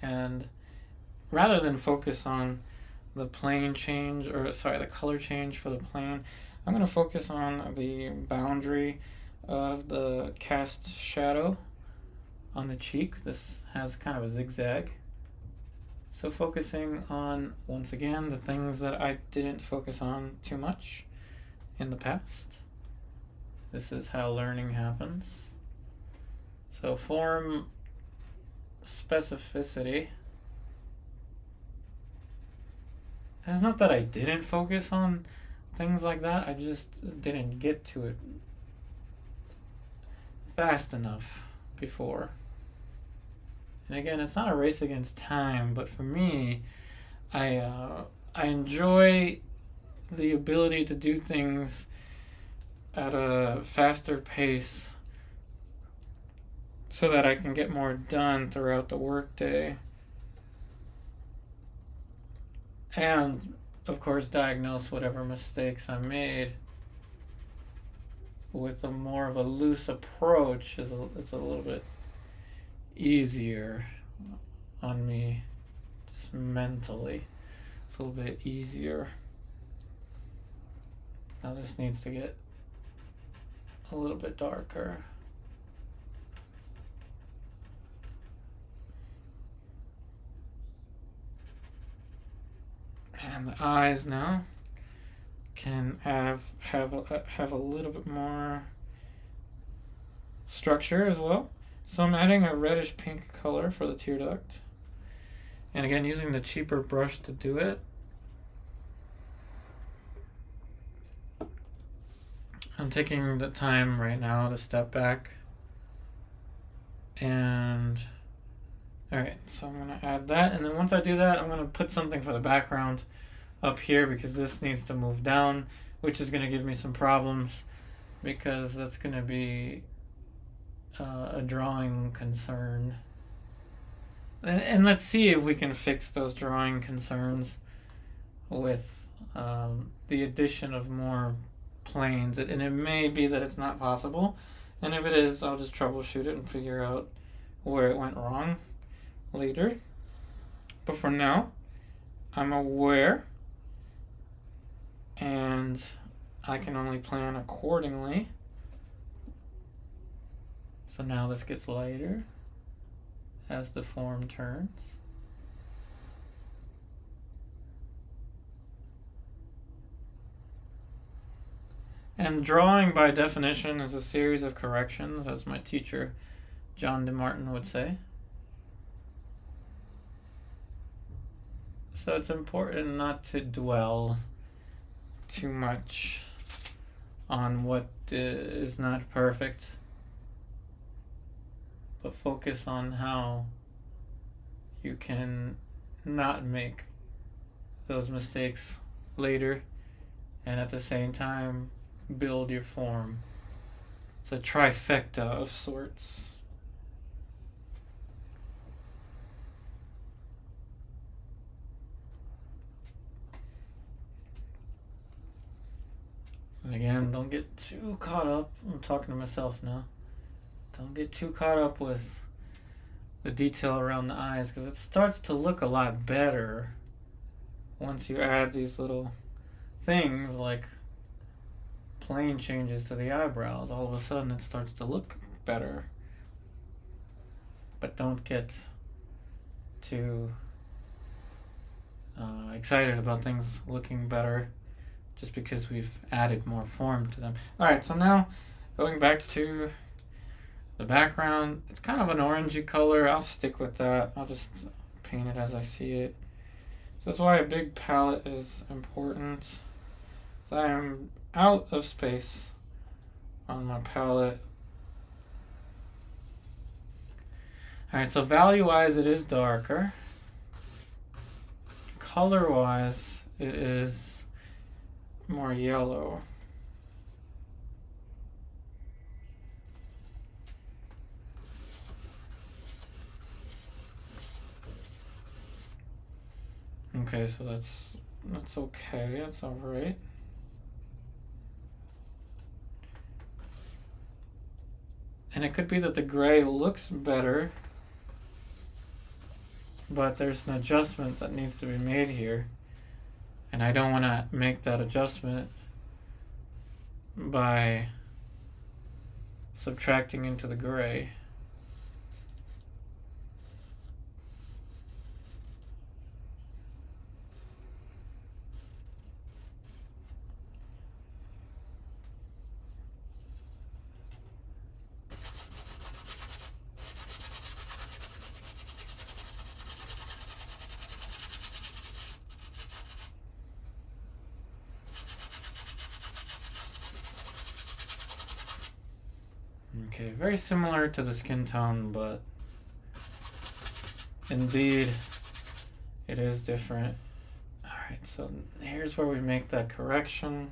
And rather than focus on the plane change, or sorry, the color change for the plane, I'm going to focus on the boundary of the cast shadow on the cheek. This has kind of a zigzag. So focusing on, once again, the things that I didn't focus on too much in the past. This is how learning happens. So form specificity. It's not that I didn't focus on things like that, I just didn't get to it fast enough before. And again, it's not a race against time, but for me, I enjoy the ability to do things at a faster pace so that I can get more done throughout the workday. And, of course, diagnose whatever mistakes I made with a more of a loose approach is a little bit easier on me, just mentally. It's a little bit easier. Now this needs to get a little bit darker. And the eyes now can have a little bit more structure as well. So I'm adding a reddish pink color for the tear duct. And again, using the cheaper brush to do it. I'm taking the time right now to step back. And alright, so I'm going to add that. And then once I do that, I'm going to put something for the background up here because this needs to move down, which is going to give me some problems because that's going to be a drawing concern. And let's see if we can fix those drawing concerns with the addition of more planes. And it may be that it's not possible. And if it is, I'll just troubleshoot it and figure out where it went wrong later. But for now, I'm aware and I can only plan accordingly. So now this gets lighter as the form turns. And drawing by definition is a series of corrections, as my teacher John DeMartin would say. So it's important not to dwell too much on what is not perfect, but focus on how you can not make those mistakes later and at the same time build your form. It's a trifecta of sorts. And again, don't get too caught up. I'm talking to myself now. Don't get too caught up with the detail around the eyes because it starts to look a lot better once you add these little things like plane changes to the eyebrows. All of a sudden it starts to look better. But don't get too excited about things looking better just because we've added more form to them. Alright, so now going back to the background, it's kind of an orangey color. I'll stick with that. I'll just paint it as I see it. So that's why a big palette is important. So I am out of space on my palette. Alright, so value-wise it is darker. color-wise, it is more yellow. Okay, so that's okay. That's all right. And it could be that the gray looks better, but there's an adjustment that needs to be made here. And I don't want to make that adjustment by subtracting into the gray. Okay, very similar to the skin tone, but indeed it is different. Alright, so here's where we make that correction.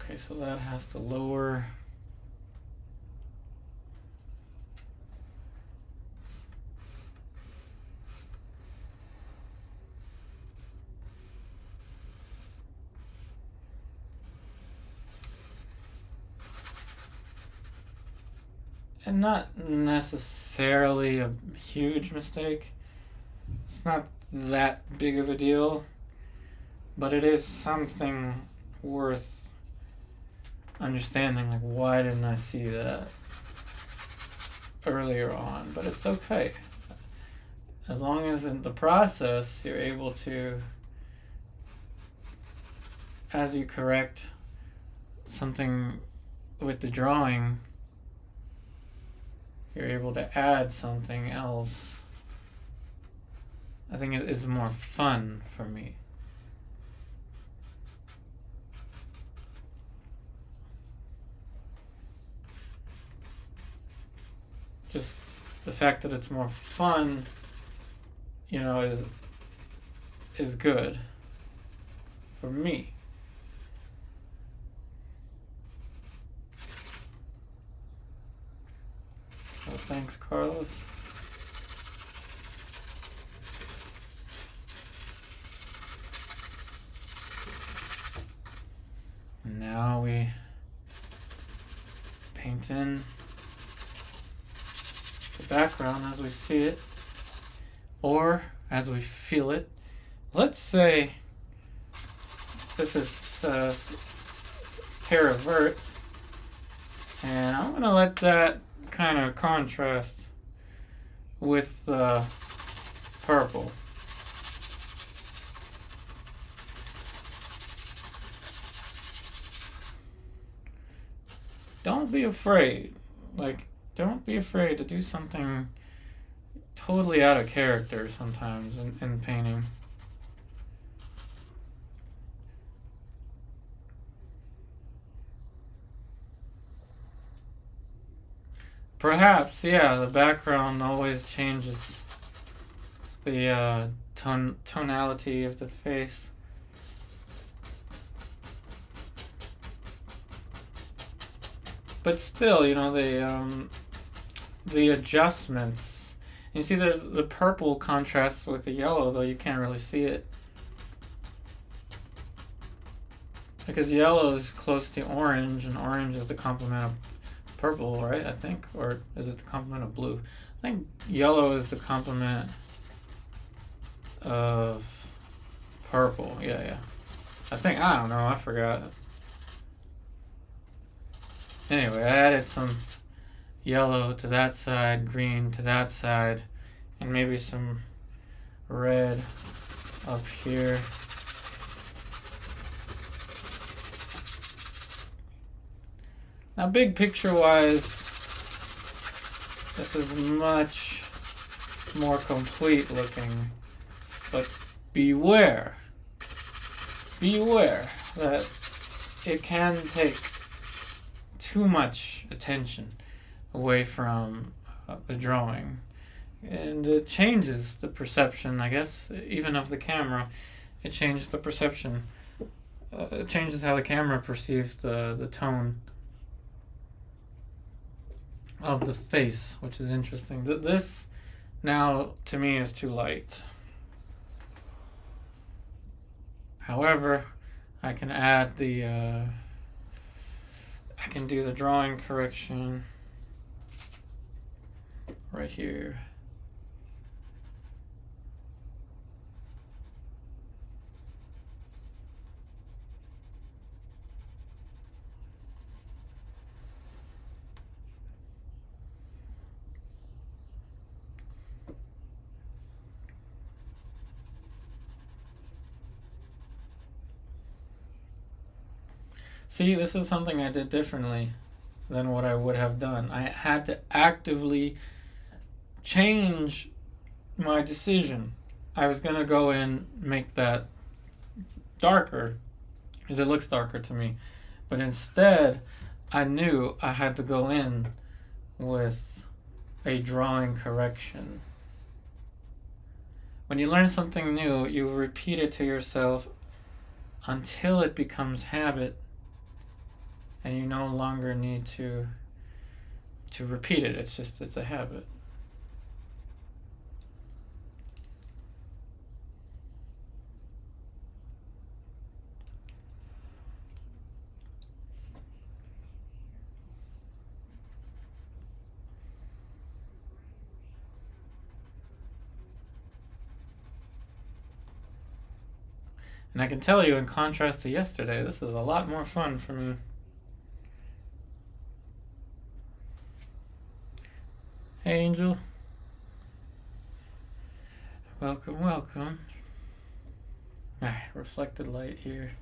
Okay, so that has to lower. And not necessarily a huge mistake. It's not that big of a deal, but it is something worth understanding. Like, why didn't I see that earlier on? But it's okay. As long as in the process you're able to, as you correct something with the drawing, you're able to add something else. I think it is more fun for me. Just the fact that it's more fun, you know, is good for me. Oh, thanks, Carlos. And now we paint in the background as we see it, or as we feel it. Let's say this is Terra Vert, and I'm going to let that kind of contrast with the purple. Don't be afraid. Like, don't be afraid to do something totally out of character sometimes in painting. Perhaps, yeah, the background always changes the tonality of the face. But still, you know, the adjustments. You see, there's the purple contrasts with the yellow, though you can't really see it. Because yellow is close to orange, and orange is the complement of purple, right? I think, or is it the complement of blue? I think yellow is the complement of purple. Yeah. I don't know. I forgot. Anyway, I added some yellow to that side, green to that side, and maybe some red up here. Now, big picture wise, this is much more complete looking, but beware, that it can take too much attention away from the drawing, and it changes the perception, I guess, even of the camera. It changes the perception. It changes how the camera perceives the tone of the face, which is interesting. This now to me is too light. However, I can add the I can do the drawing correction right here. See, this is something I did differently than what I would have done. I had to actively change my decision. I was going to go in, make that darker, because it looks darker to me. But instead, I knew I had to go in with a drawing correction. When you learn something new, you repeat it to yourself until it becomes habit, and you no longer need to repeat it. It's a habit. And I can tell you, in contrast to yesterday, this is a lot more fun for me. Hey, Angel. Welcome, welcome. Reflected light here.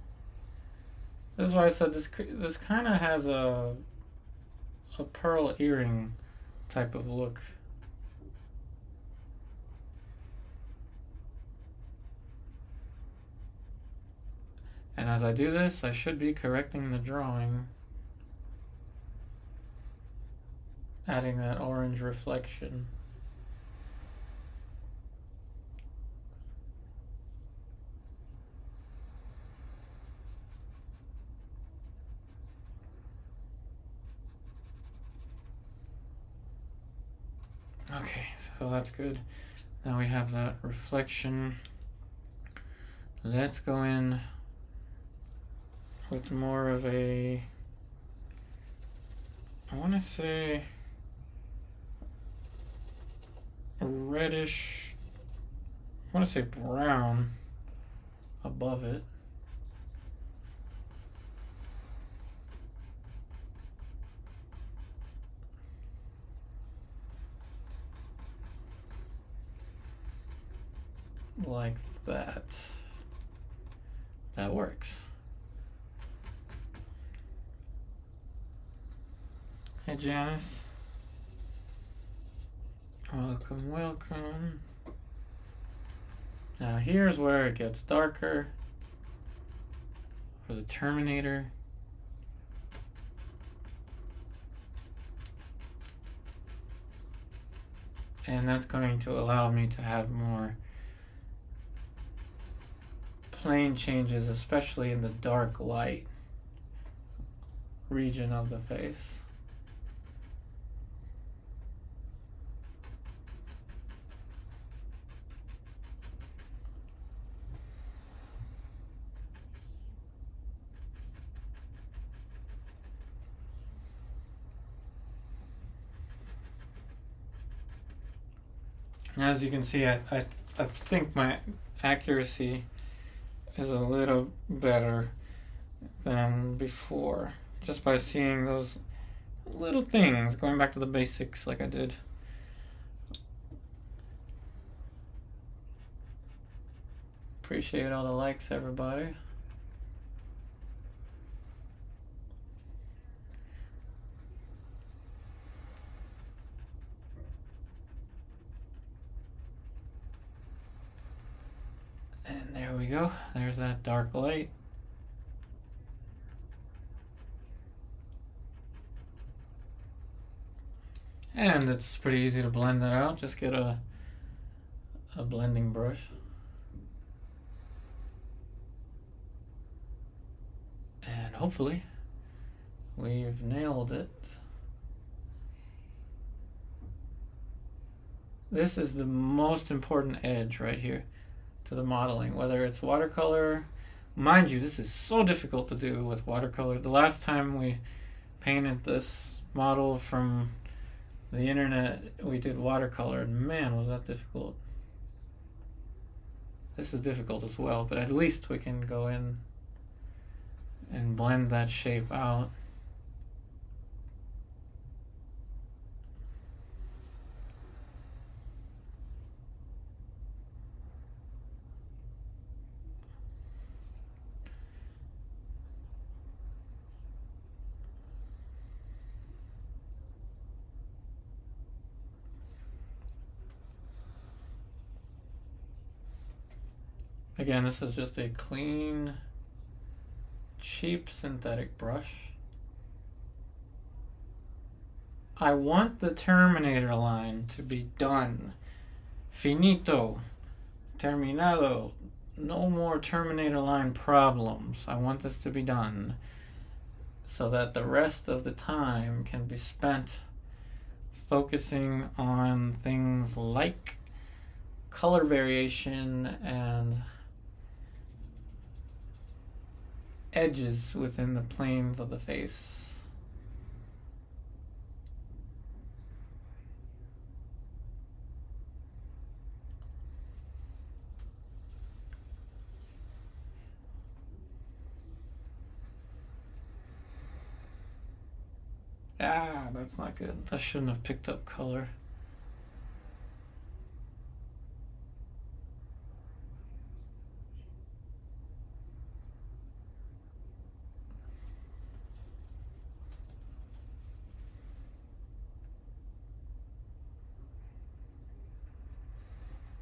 This is why I said this kind of has a pearl earring type of look. And as I do this, I should be correcting the drawing, adding that orange reflection. Okay, so that's good. Now we have that reflection. Let's go in with more of a, I want to say, a reddish, I want to say brown above it. Like that. That works. Hey, Janice. Welcome, welcome. Now here's where it gets darker for the Terminator. And that's going to allow me to have more plane changes, especially in the dark light region of the face. As you can see, I think my accuracy is a little better than before, just by seeing those little things, going back to the basics like I did. Appreciate all the likes, everybody. And there we go. There's that dark light. And it's pretty easy to blend that out. Just get a blending brush. And hopefully we've nailed it. This is the most important edge right here to the modeling, whether it's watercolor. Mind you, this is so difficult to do with watercolor. The last time we painted this model from the internet, we did watercolor, and man, was that difficult. This is difficult as well, but at least we can go in and blend that shape out. Again, this is just a clean, cheap synthetic brush. I want the Terminator line to be done. Finito. Terminado. No more Terminator line problems. I want this to be done so that the rest of the time can be spent focusing on things like color variation and edges within the planes of the face. Ah, that's not good. I shouldn't have picked up color.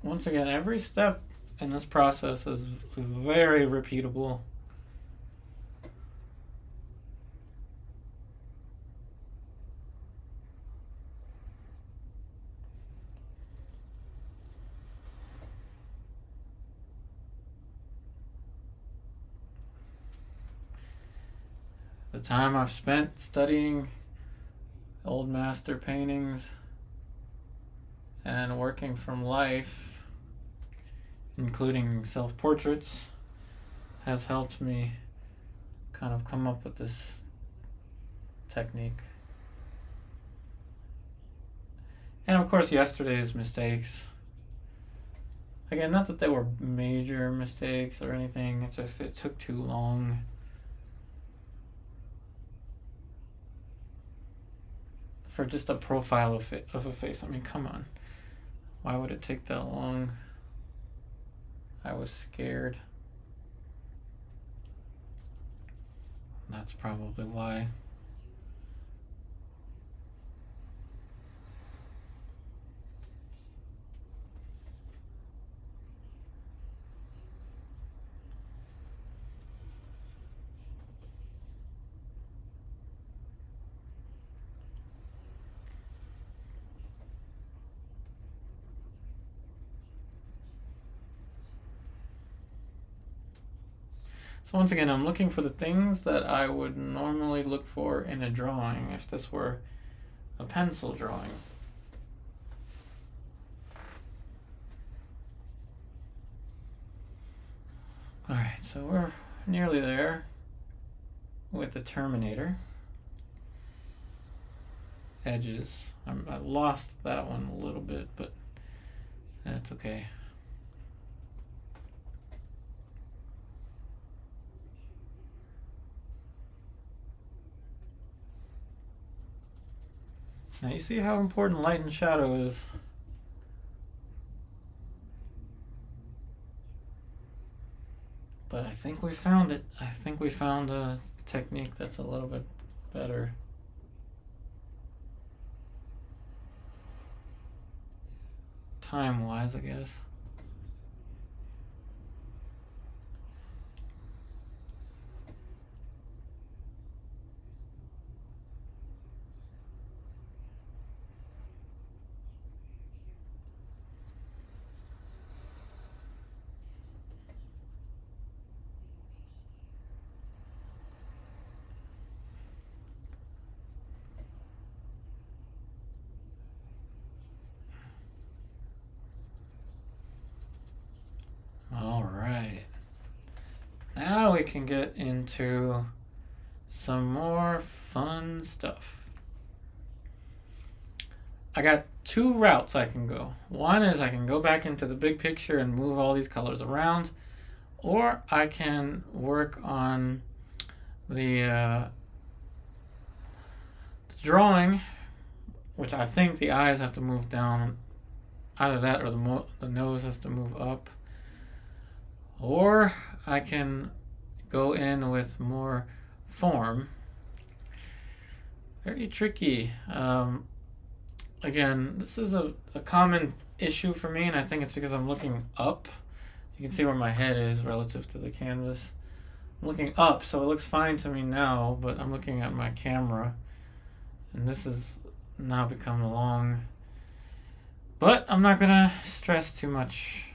Once again, every step in this process is very repeatable. The time I've spent studying old master paintings and working from life, including self-portraits, has helped me kind of come up with this technique. And of course, yesterday's mistakes. Again, not that they were major mistakes or anything, it's just it took too long. For just a profile of a face. I mean, come on. Why would it take that long? I was scared. That's probably why. So once again, I'm looking for the things that I would normally look for in a drawing if this were a pencil drawing. Alright, so we're nearly there with the Terminator. Edges. I lost that one a little bit, but that's okay. Now you see how important light and shadow is. But I think we found it. I think we found a technique that's a little bit better. Time-wise, I guess. can get into some more fun stuff. I got two routes I can go. One is I can go back into the big picture and move all these colors around, or I can work on the drawing, which I think the eyes have to move down. Either that or the nose has to move up. Or I can go in with more form. Very tricky. Again, this is a common issue for me, and I think it's because I'm looking up. You can see where my head is relative to the canvas. I'm looking up, so it looks fine to me now, but I'm looking at my camera, and this has now become long. But I'm not gonna stress too much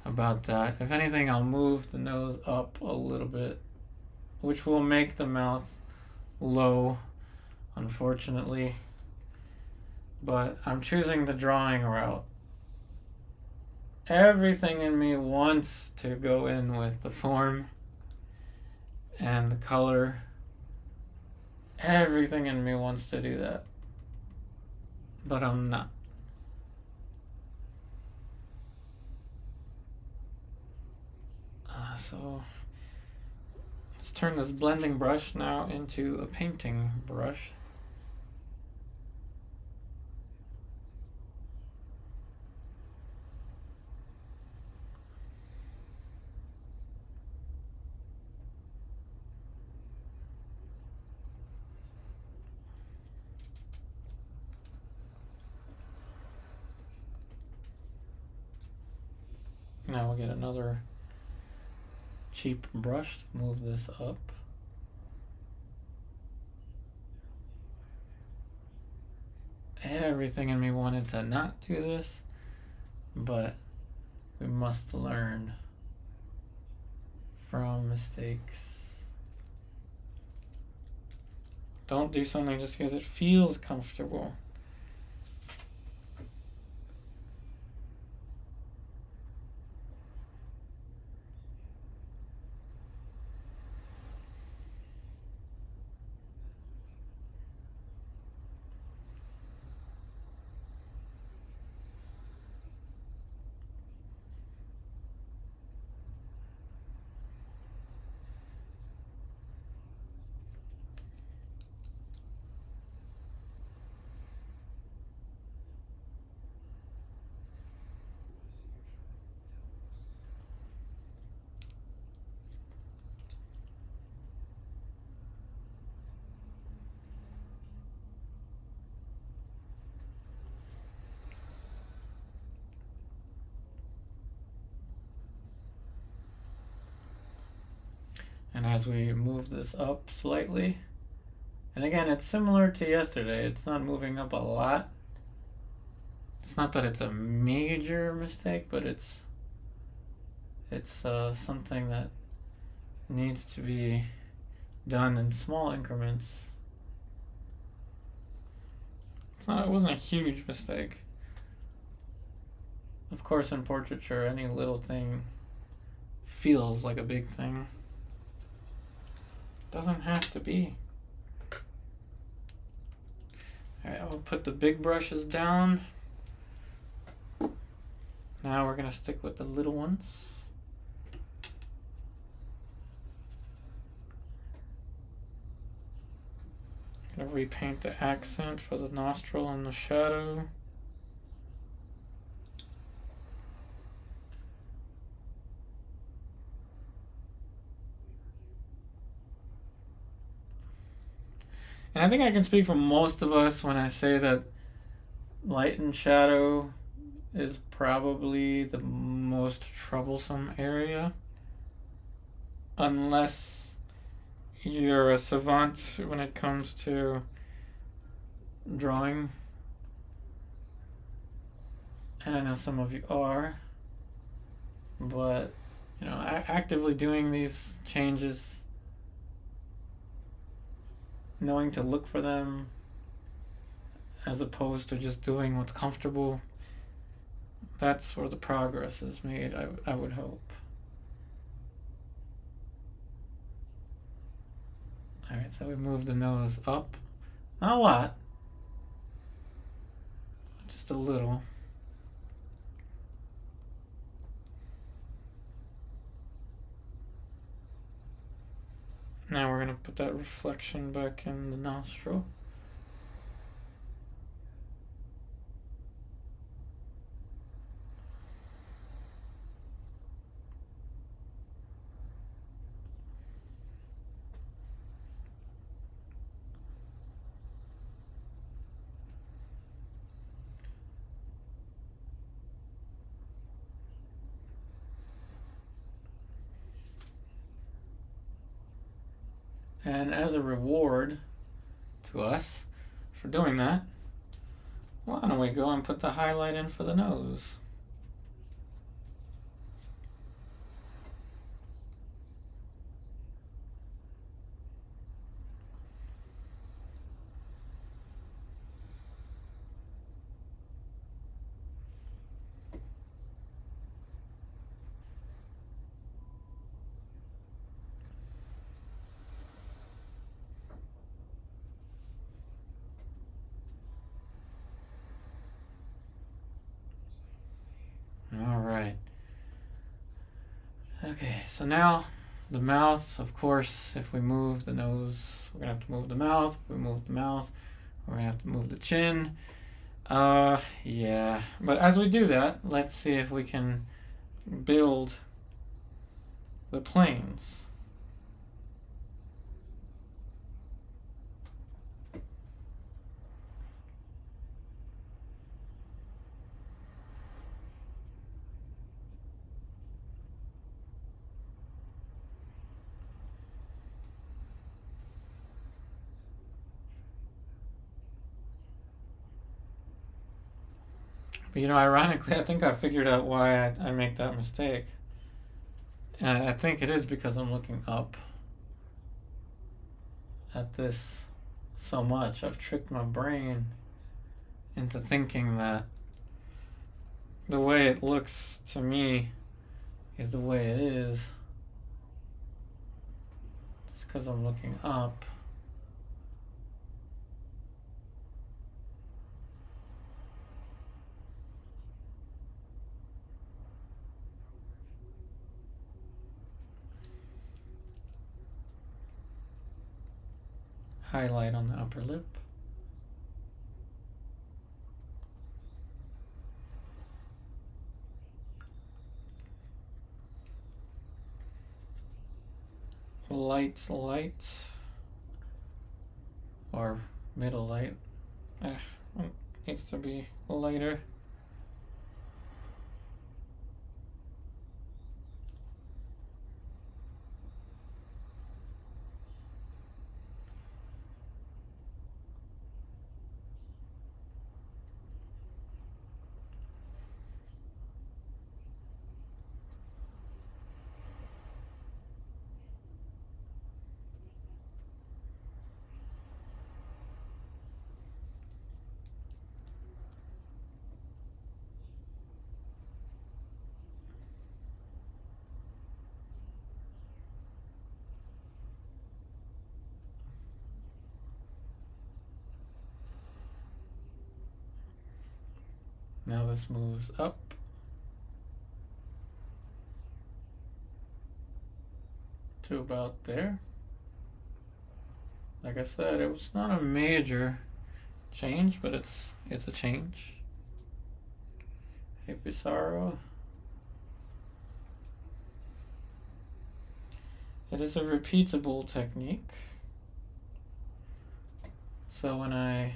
about that. If anything, I'll move the nose up a little bit, which will make the mouth low, unfortunately. But I'm choosing the drawing route. Everything in me wants to go in with the form and the color. Everything in me wants to do that. But I'm not. So let's turn this blending brush now into a painting brush. Now we'll get another cheap brush, move this up. Everything in me wanted to not do this, but we must learn from mistakes. Don't do something just because it feels comfortable. And as we move this up slightly, and again, it's similar to yesterday. It's not moving up a lot. It's not that it's a major mistake, but it's something that needs to be done in small increments. It wasn't a huge mistake. Of course, in portraiture, any little thing feels like a big thing. Doesn't have to be. Alright, I'll put the big brushes down. Now we're going to stick with the little ones. Gonna repaint the accent for the nostril and the shadow. And I think I can speak for most of us when I say that light and shadow is probably the most troublesome area. Unless you're a savant when it comes to drawing. And I know some of you are. But, actively doing these changes, knowing to look for them as opposed to just doing what's comfortable, that's where the progress is made, I would hope. Alright, so we move the nose up. Not a lot. Just a little. Now we're going to put that reflection back in the nostril. And as a reward to us for doing that, why don't we go and put the highlight in for the nose? Alright. Okay, so now the mouth, of course, if we move the nose, we're going to have to move the mouth. If we move the mouth, we're going to have to move the chin. Yeah. But as we do that, let's see if we can build the planes. But you know, ironically, I think I figured out why I make that mistake. And I think it is because I'm looking up at this so much. I've tricked my brain into thinking that the way it looks to me is the way it is. Just because I'm looking up. Highlight on the upper lip. Light, or middle light. Needs to be lighter. Now this moves up. To about there. Like I said, it was not a major change, but it's a change. Hey, Pissarro. It is a repeatable technique. So when I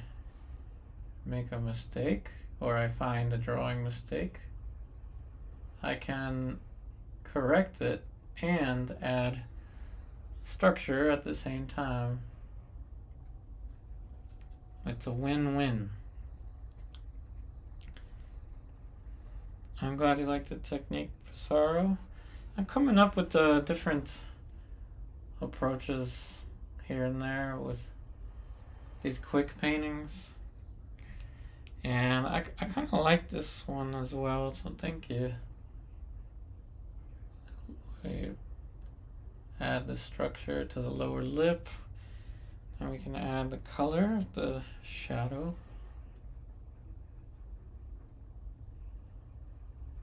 make a mistake, or I find a drawing mistake, I can correct it and add structure at the same time. It's a win-win. I'm glad you like the technique, Pissarro. I'm coming up with different approaches here and there with these quick paintings. And I kind of like this one as well, so thank you. We add the structure to the lower lip. And we can add the color, the shadow.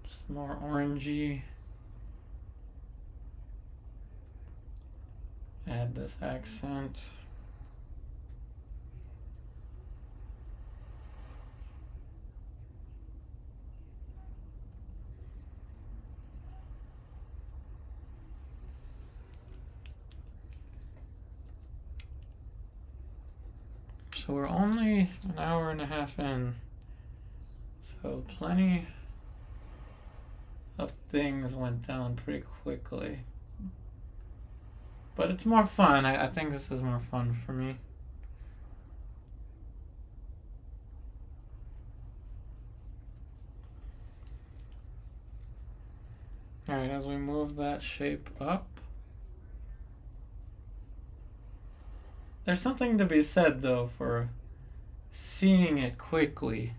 Just more orangey. Add this accent. So we're only an hour and a half in. So plenty of things went down pretty quickly. But it's more fun. I think this is more fun for me. Alright, as we move that shape up, there's something to be said though for seeing it quickly.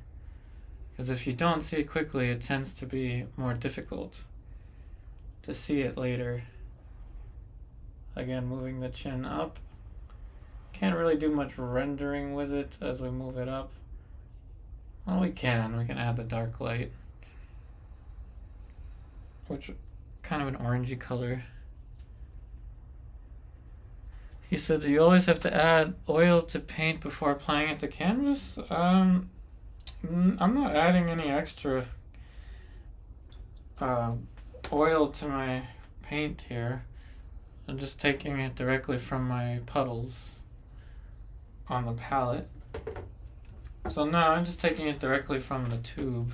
Because if you don't see it quickly, it tends to be more difficult to see it later. Again, moving the chin up. Can't really do much rendering with it as we move it up. Well, we can add the dark light, which kind of an orangey color. He said, do you always have to add oil to paint before applying it to canvas? I'm not adding any extra oil to my paint here. I'm just taking it directly from my puddles on the palette. So no, I'm just taking it directly from the tube.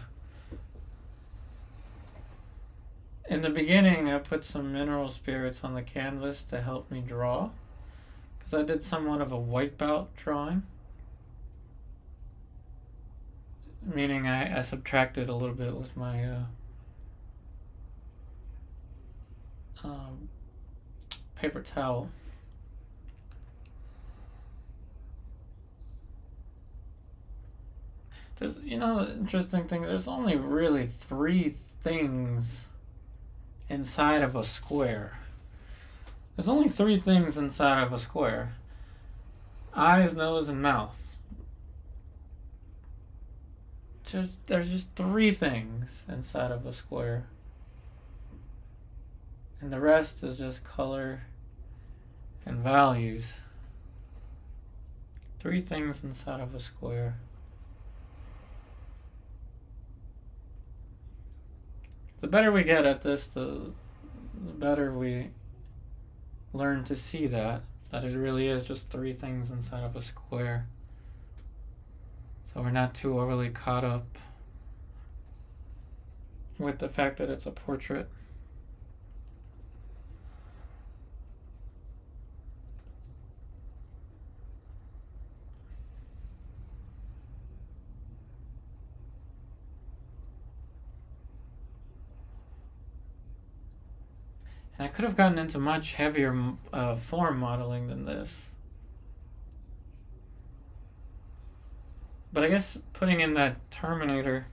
In the beginning, I put some mineral spirits on the canvas to help me draw, because I did somewhat of a wipeout drawing. Meaning I subtracted a little bit with my paper towel. There's, the interesting thing, there's only really 3 things inside of a square. There's only 3 things inside of a square. Eyes, nose, and mouth. There's just 3 things inside of a square. And the rest is just color and values. 3 things inside of a square. The better we get at this, the better we learn to see that it really is just 3 things inside of a square. So we're not too overly caught up with the fact that it's a portrait. And I could have gotten into much heavier form modeling than this. But I guess putting in that Terminator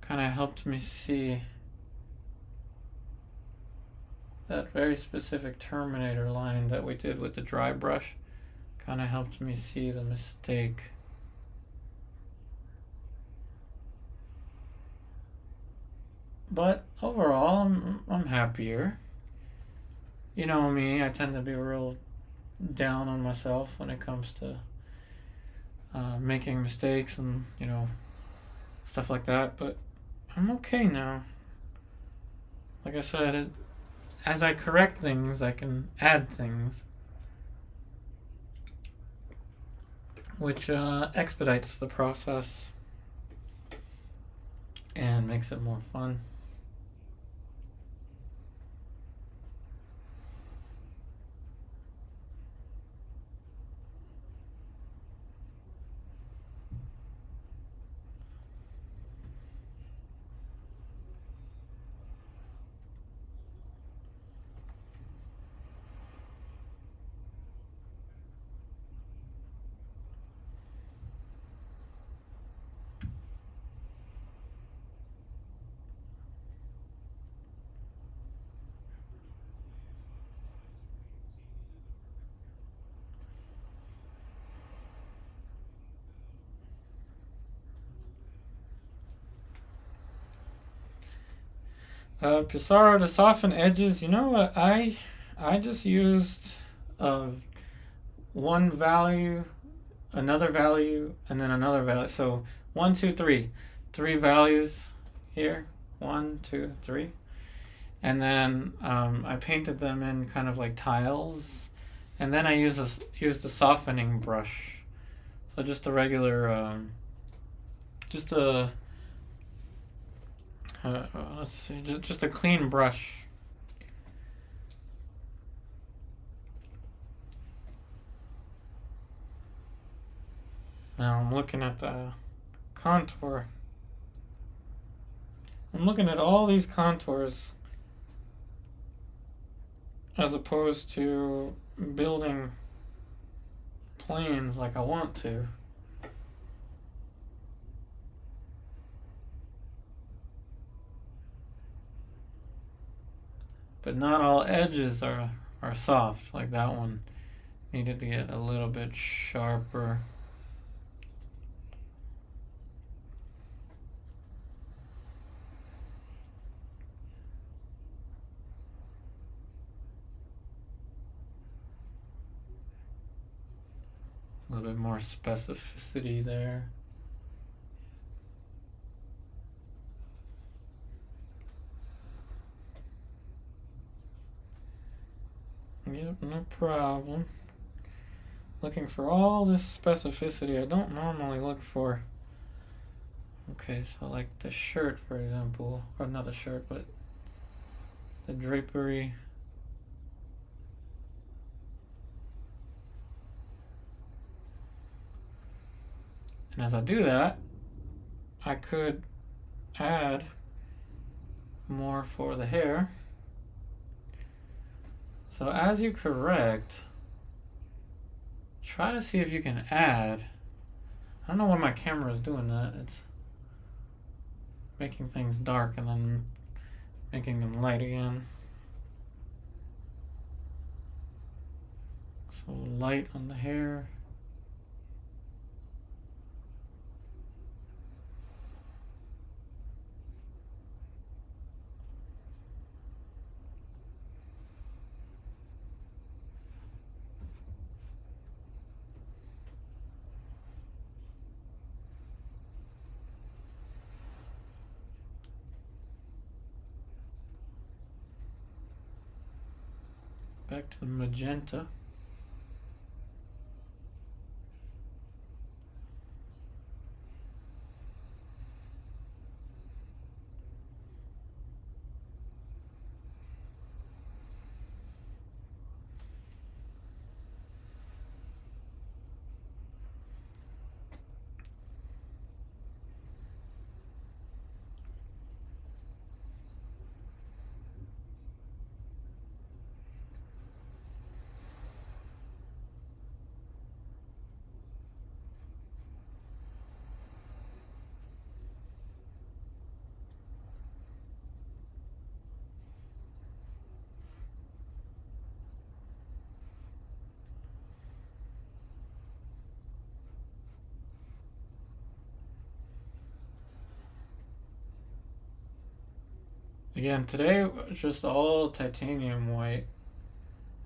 kind of helped me see that very specific Terminator line that we did with the dry brush. Kind of helped me see the mistake. But overall, I'm happier. You know me, I tend to be real down on myself when it comes to making mistakes and, stuff like that. But I'm okay now. Like I said, as I correct things, I can add things, which expedites the process and makes it more fun. Pissarro to soften edges. You know what? I just used one value, another value, and then another value. So 1, 2, 3, 3 values here. 1, 2, 3, and then I painted them in kind of like tiles, and then I used a softening brush. So just a regular, just a let's see, just a clean brush. Now I'm looking at the contour. I'm looking at all these contours as opposed to building planes like I want to. But not all edges are soft. Like that one needed to get a little bit sharper. A little bit more specificity there. Yep, no problem. Looking for all this specificity I don't normally look for. Okay, so like the shirt, for example, or not the shirt, but the drapery. And as I do that, I could add more for the hair. So as you correct, try to see if you can add. I don't know why my camera is doing that. It's making things dark and then making them light again. So light on the hair. Back to the magenta. Again, today was just all titanium white.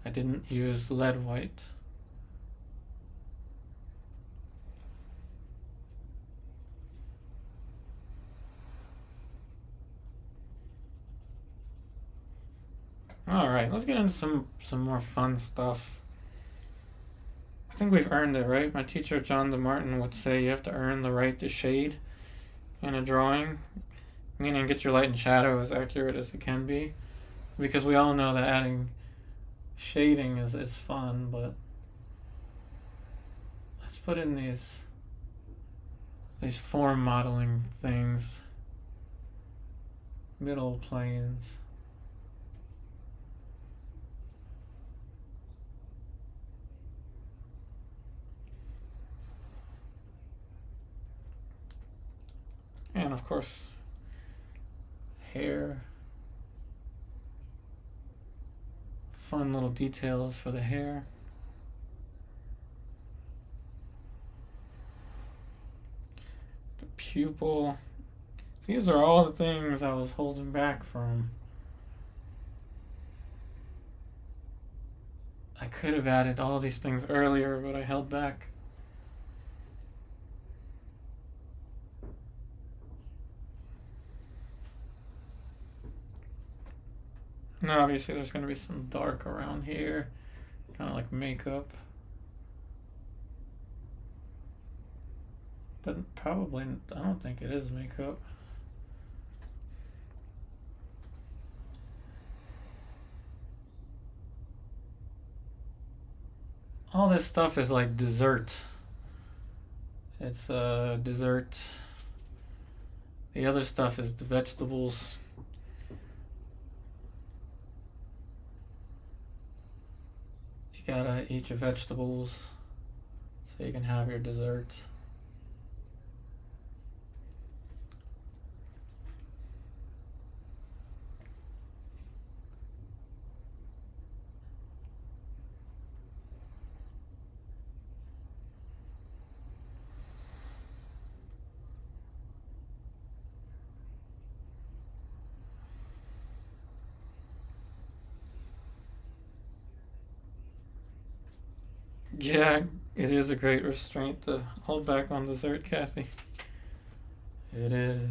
I didn't use lead white. Alright, let's get into some more fun stuff. I think we've earned it, right? My teacher, John DeMartin, would say you have to earn the right to shade in a drawing, meaning get your light and shadow as accurate as it can be. Because we all know that adding shading is fun, but let's put in these form modeling things. Middle planes. And of course, hair. Fun little details for the hair. The pupil. These are all the things I was holding back from I could have added all these things earlier, but I held back. Now, obviously, there's going to be some dark around here, kind of like makeup. But probably, I don't think it is makeup. All this stuff is like dessert. It's dessert. The other stuff is the vegetables. You gotta eat your vegetables so you can have your dessert. Yeah, it is a great restraint to hold back on dessert, Kathy. It is.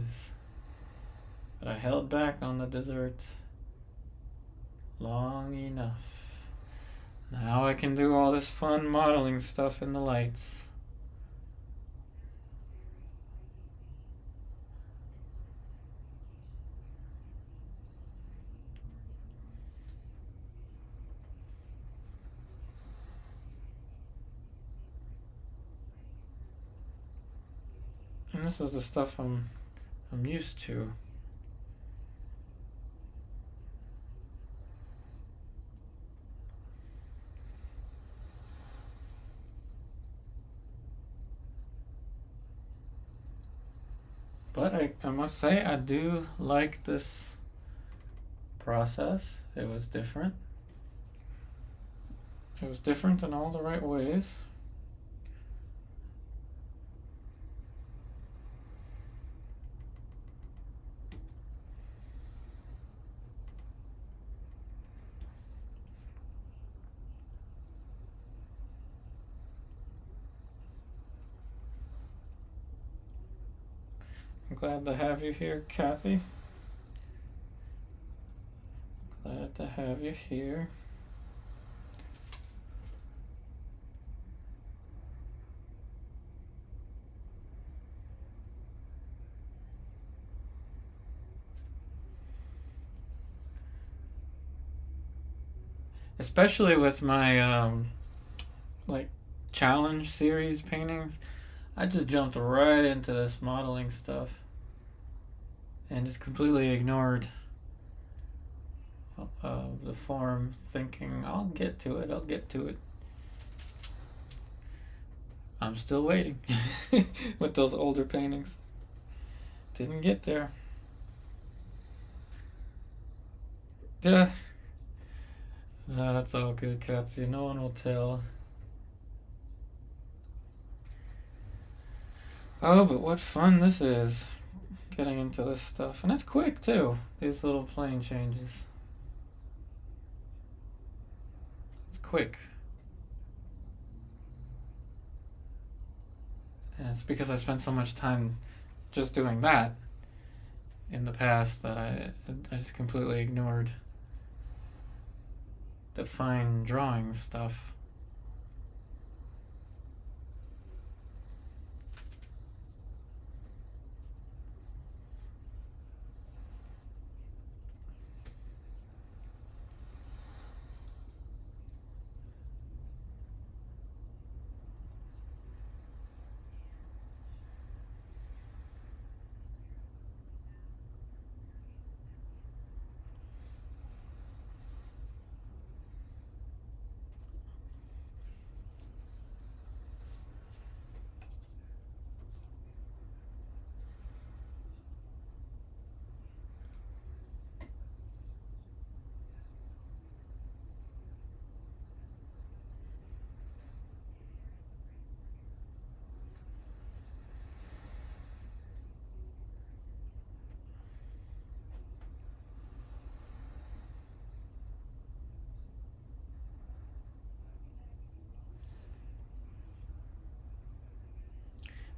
But I held back on the dessert long enough. Now I can do all this fun modeling stuff in the lights. And this is the stuff I'm used to. But I must say, I do like this process. It was different. It was different in all the right ways. I'm glad to have you here, Kathy. Glad to have you here. Especially with my like challenge series paintings, I just jumped right into this modeling stuff and just completely ignored the form, thinking I'll get to it. I'm still waiting with those older paintings. Didn't get there. Yeah. That's all good, Kathy. No one will tell. Oh, but what fun this is, getting into this stuff. And it's quick, too, these little plane changes. It's quick. And it's because I spent so much time just doing that in the past that I just completely ignored the fine drawing stuff.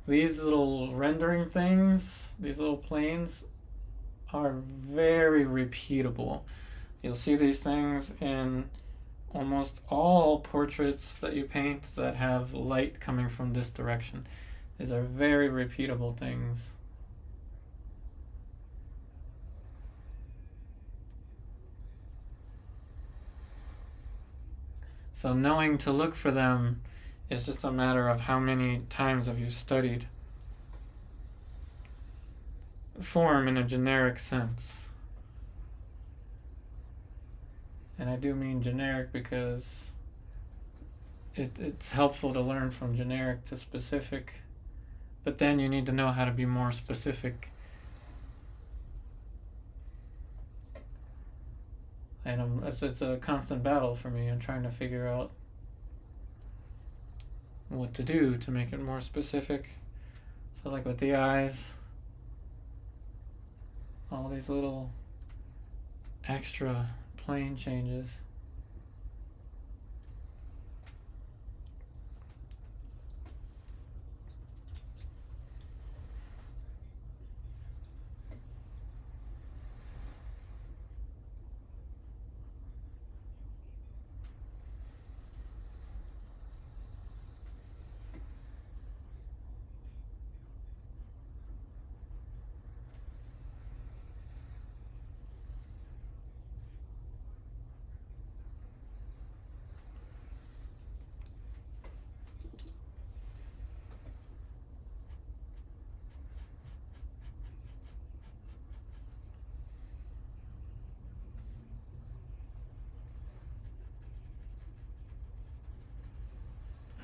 These little rendering things, these little planes, are very repeatable. You'll see these things in almost all portraits that you paint that have light coming from this direction. These are very repeatable things. So knowing to look for them is just a matter of how many times have you studied form in a generic sense. And I do mean generic because it's helpful to learn from generic to specific, but then you need to know how to be more specific. And it's a constant battle for me. I'm trying to figure out what to do to make it more specific. So like with the eyes, all these little extra plane changes.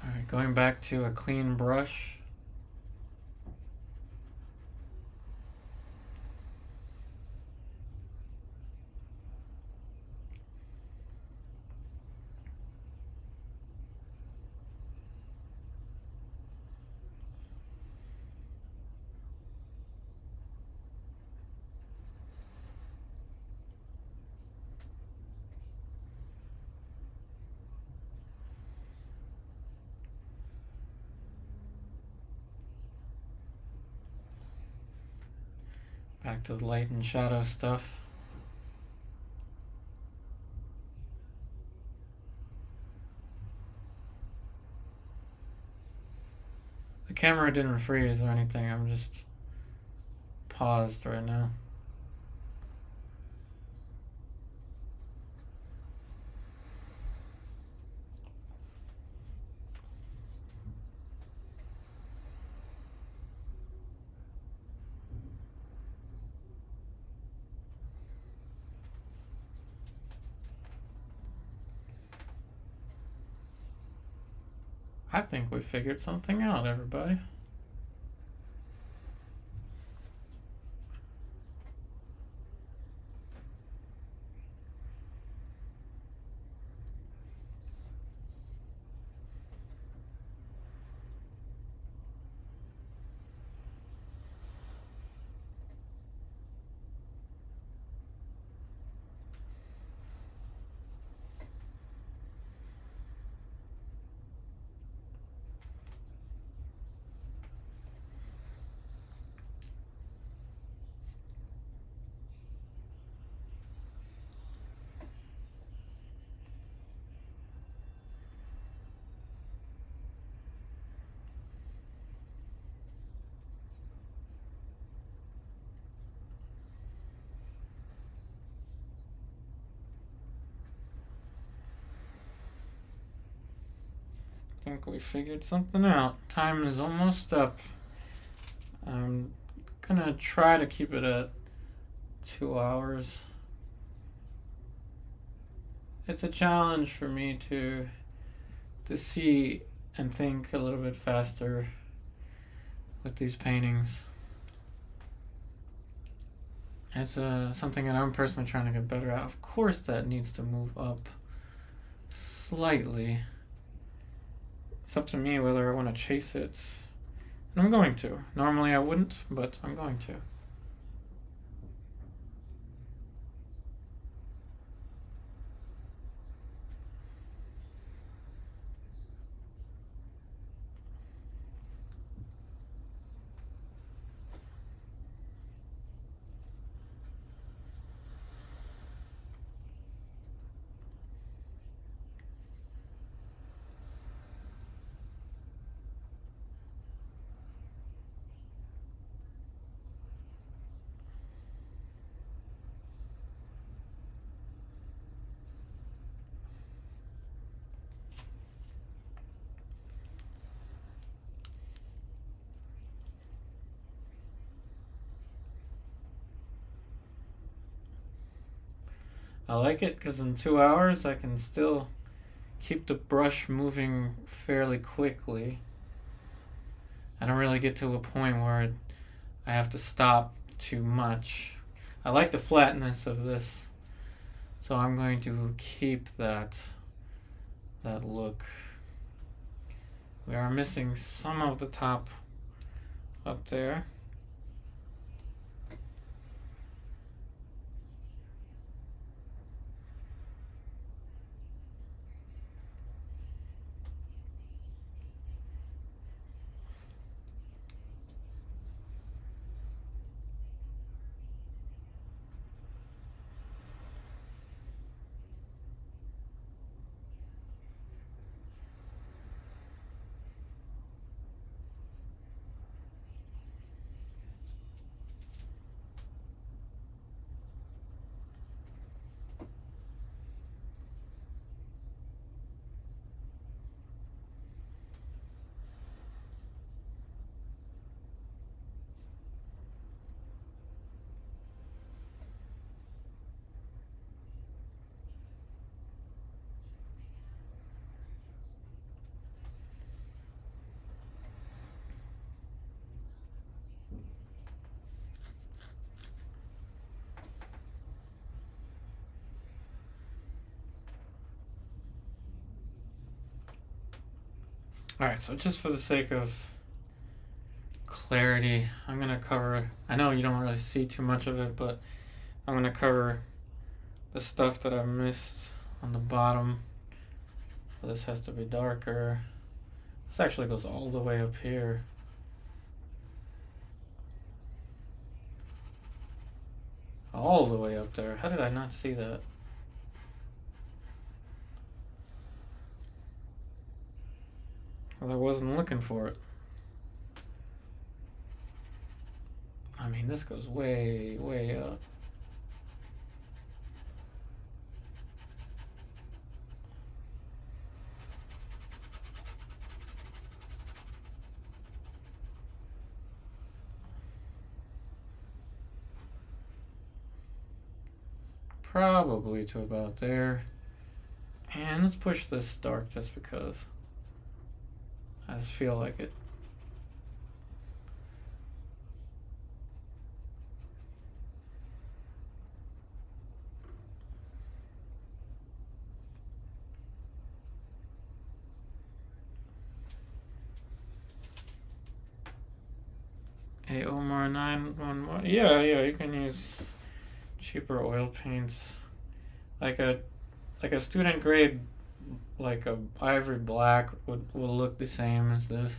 Alright, going back to a clean brush. Back to the light and shadow stuff. The camera didn't freeze or anything, I'm just paused right now. I think we figured something out, everybody. I think we figured something out. Time is almost up. I'm gonna try to keep it at 2 hours. It's a challenge for me to see and think a little bit faster with these paintings. It's something that I'm personally trying to get better at. Of course, that needs to move up slightly. It's up to me whether I want to chase it. And I'm going to. Normally I wouldn't, but I'm going to. I like it because in 2 hours I can still keep the brush moving fairly quickly. I don't really get to a point where I have to stop too much. I like the flatness of this, so I'm going to keep that look. We are missing some of the top up there. Alright, so just for the sake of clarity, I'm going to cover, I know you don't really see too much of it, but I'm going to cover the stuff that I've missed on the bottom. So this has to be darker. This actually goes all the way up here. All the way up there. How did I not see that? Well, I wasn't looking for it. I mean, this goes way, way up. Probably to about there. And let's push this dark just because I just feel like it. A Omar 911. Yeah, you can use cheaper oil paints, like a student grade, like a ivory black will look the same as this,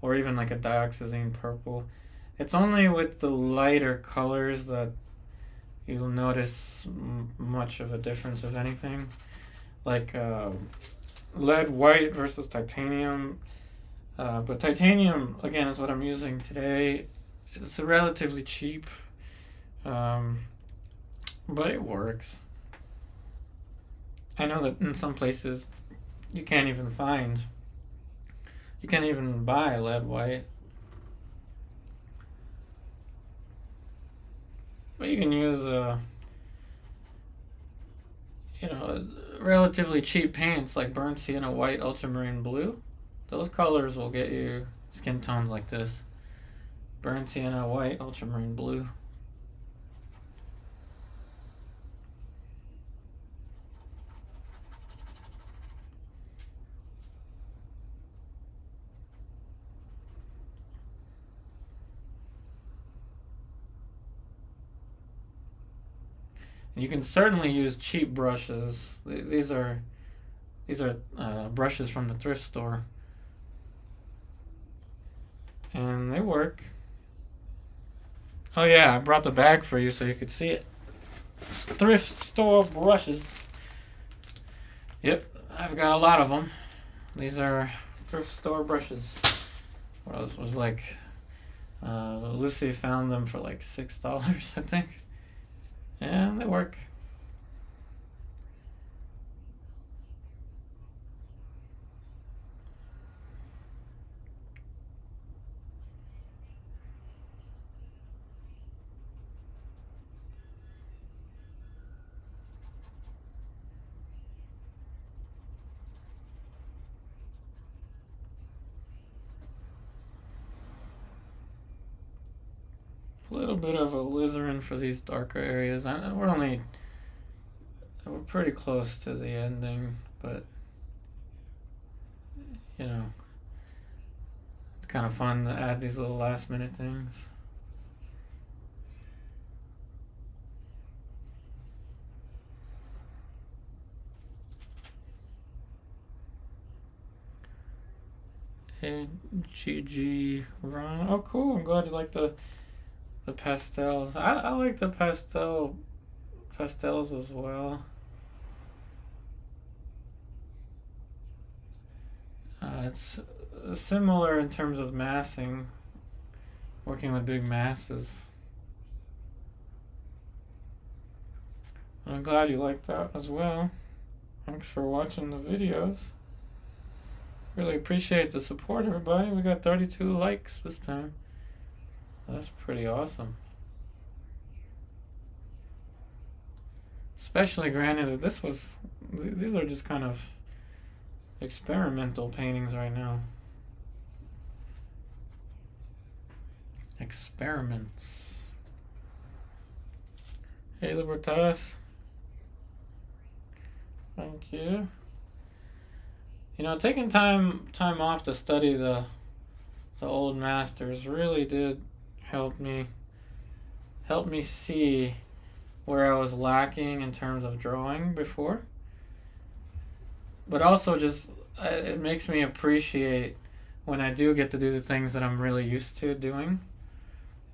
or even like a dioxazine purple. It's only with the lighter colors that you'll notice much of a difference, if anything. Like lead white versus titanium. But titanium, again, is what I'm using today. It's relatively cheap, but it works. I know that in some places you can't even buy lead white. But you can use, relatively cheap paints like burnt sienna white, ultramarine blue. Those colors will get you skin tones like this. Burnt sienna white, ultramarine blue. You can certainly use cheap brushes. These are brushes from the thrift store, and they work. Oh yeah, I brought the bag for you so you could see it. Thrift store brushes. Yep, I've got a lot of them. These are thrift store brushes. Well, it was like Lucy found them for like $6, I think, and they work. A little bit of alizarin for these darker areas. We're pretty close to the ending, but you know, it's kind of fun to add these little last minute things. Hey, GG Ron. Oh, cool. I'm glad you like the pastels. I like the pastels as well. It's similar in terms of massing, working with big masses. I'm glad you like that as well. Thanks for watching the videos. Really appreciate the support, everybody. We got 32 likes this time. That's pretty awesome. Especially granted that these are just kind of experimental paintings right now. Experiments. Hey, Libertas. Thank you. You know, taking time off to study the old masters really did help me see where I was lacking in terms of drawing before. But also just it makes me appreciate when I do get to do the things that I'm really used to doing.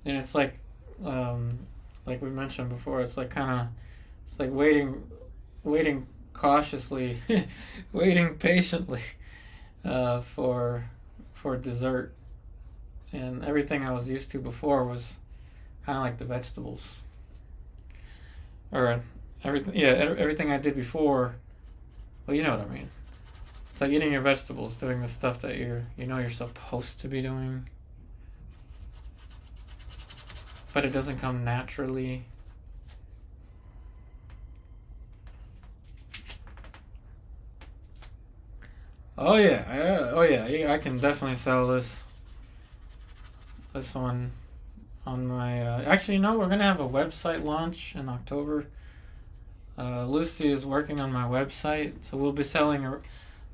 And it's like we mentioned before, it's like waiting cautiously, waiting patiently for dessert. And everything I was used to before was kind of like the vegetables, or everything I did before. Well, you know what I mean. It's like eating your vegetables, doing the stuff that you're supposed to be doing, but it doesn't come naturally. Oh yeah, I can definitely sell this one on my. Actually, no, we're gonna have a website launch in October. Lucy is working on my website, so we'll be selling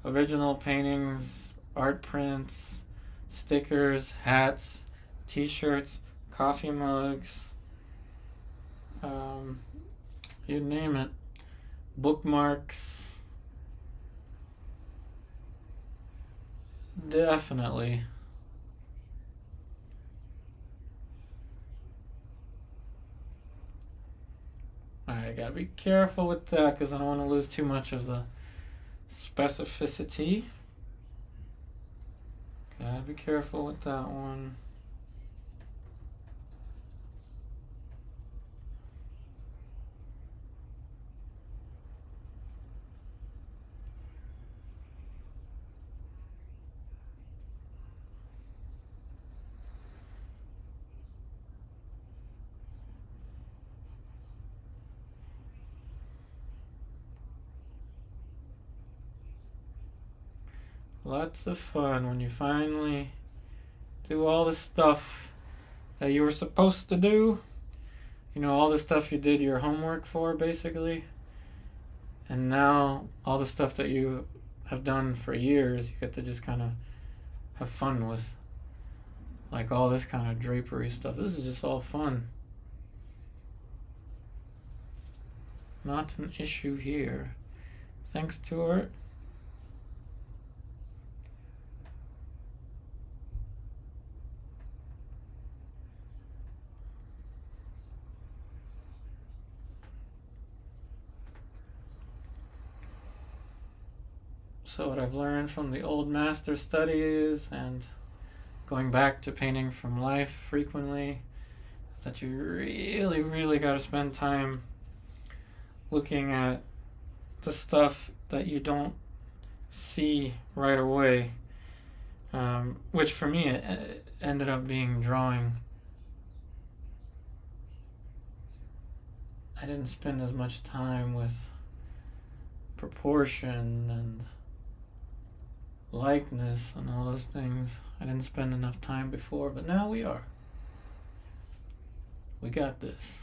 original paintings, art prints, stickers, hats, T-shirts, coffee mugs, you name it, bookmarks. Definitely. I gotta be careful with that because I don't want to lose too much of the specificity. Gotta be careful with that one. Lots of fun when you finally do all the stuff that you were supposed to do. You know, all the stuff you did your homework for, basically. And now all the stuff that you have done for years, you get to just kind of have fun with. Like all this kind of drapery stuff. This is just all fun. Not an issue here. Thanks, Stuart. So what I've learned from the old master studies and going back to painting from life frequently is that you really got to spend time looking at the stuff that you don't see right away, which for me it ended up being drawing. I didn't spend as much time with proportion and likeness and all those things. I didn't spend enough time before, but now we are. We got this.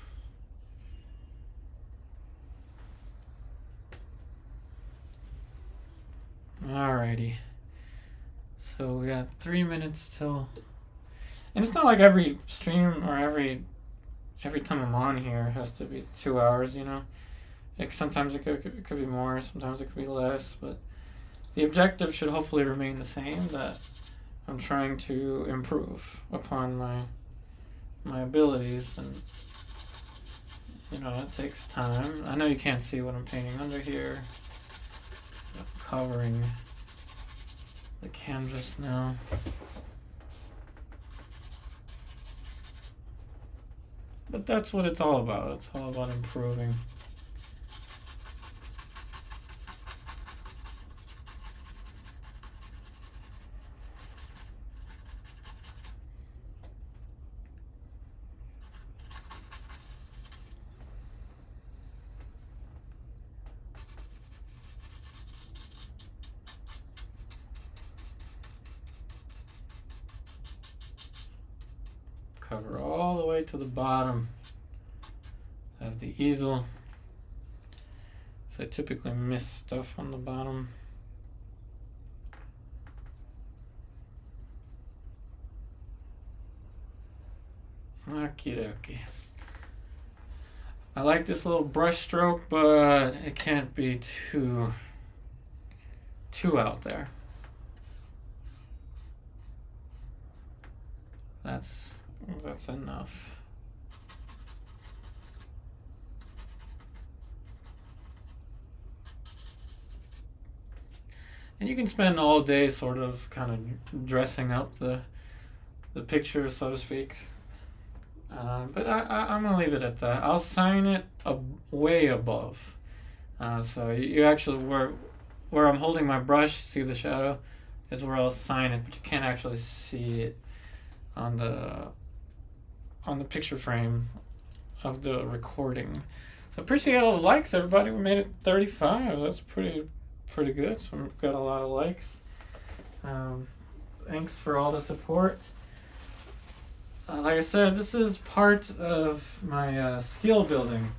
Alrighty. So we got 3 minutes till, and it's not like every stream or every time I'm on here has to be 2 hours, you know. Like sometimes it could be more, sometimes it could be less, but the objective should hopefully remain the same, that I'm trying to improve upon my abilities, and you know, it takes time. I know you can't see what I'm painting under here. I'm covering the canvas now. But that's what it's all about. It's all about improving. Cover all the way to the bottom of the easel. So I typically miss stuff on the bottom. Okie dokie. I like this little brush stroke, but it can't be too out there. That's enough. And you can spend all day sort of kind of dressing up the picture, so to speak. But I'm going to leave it at that. I'll sign it way above. So you actually, where I'm holding my brush, see the shadow, is where I'll sign it, but you can't actually see it on the picture frame of the recording. So appreciate all the likes, everybody. We made it 35. That's pretty good. So we've got a lot of likes. Thanks for all the support. Like I said, this is part of my skill building.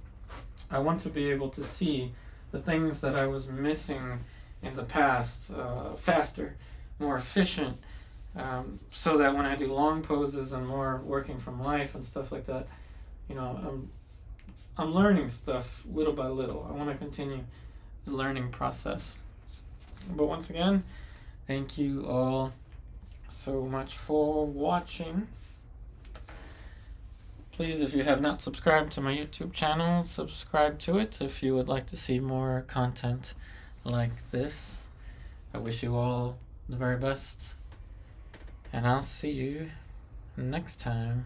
I want to be able to see the things that I was missing in the past faster, more efficient, so that when I do long poses and more working from life and stuff like that, you know, I'm learning stuff little by little. I want to continue the learning process. But once again, thank you all so much for watching. Please, if you have not subscribed to my YouTube channel, subscribe to it if you would like to see more content like this. I wish you all the very best, and I'll see you next time.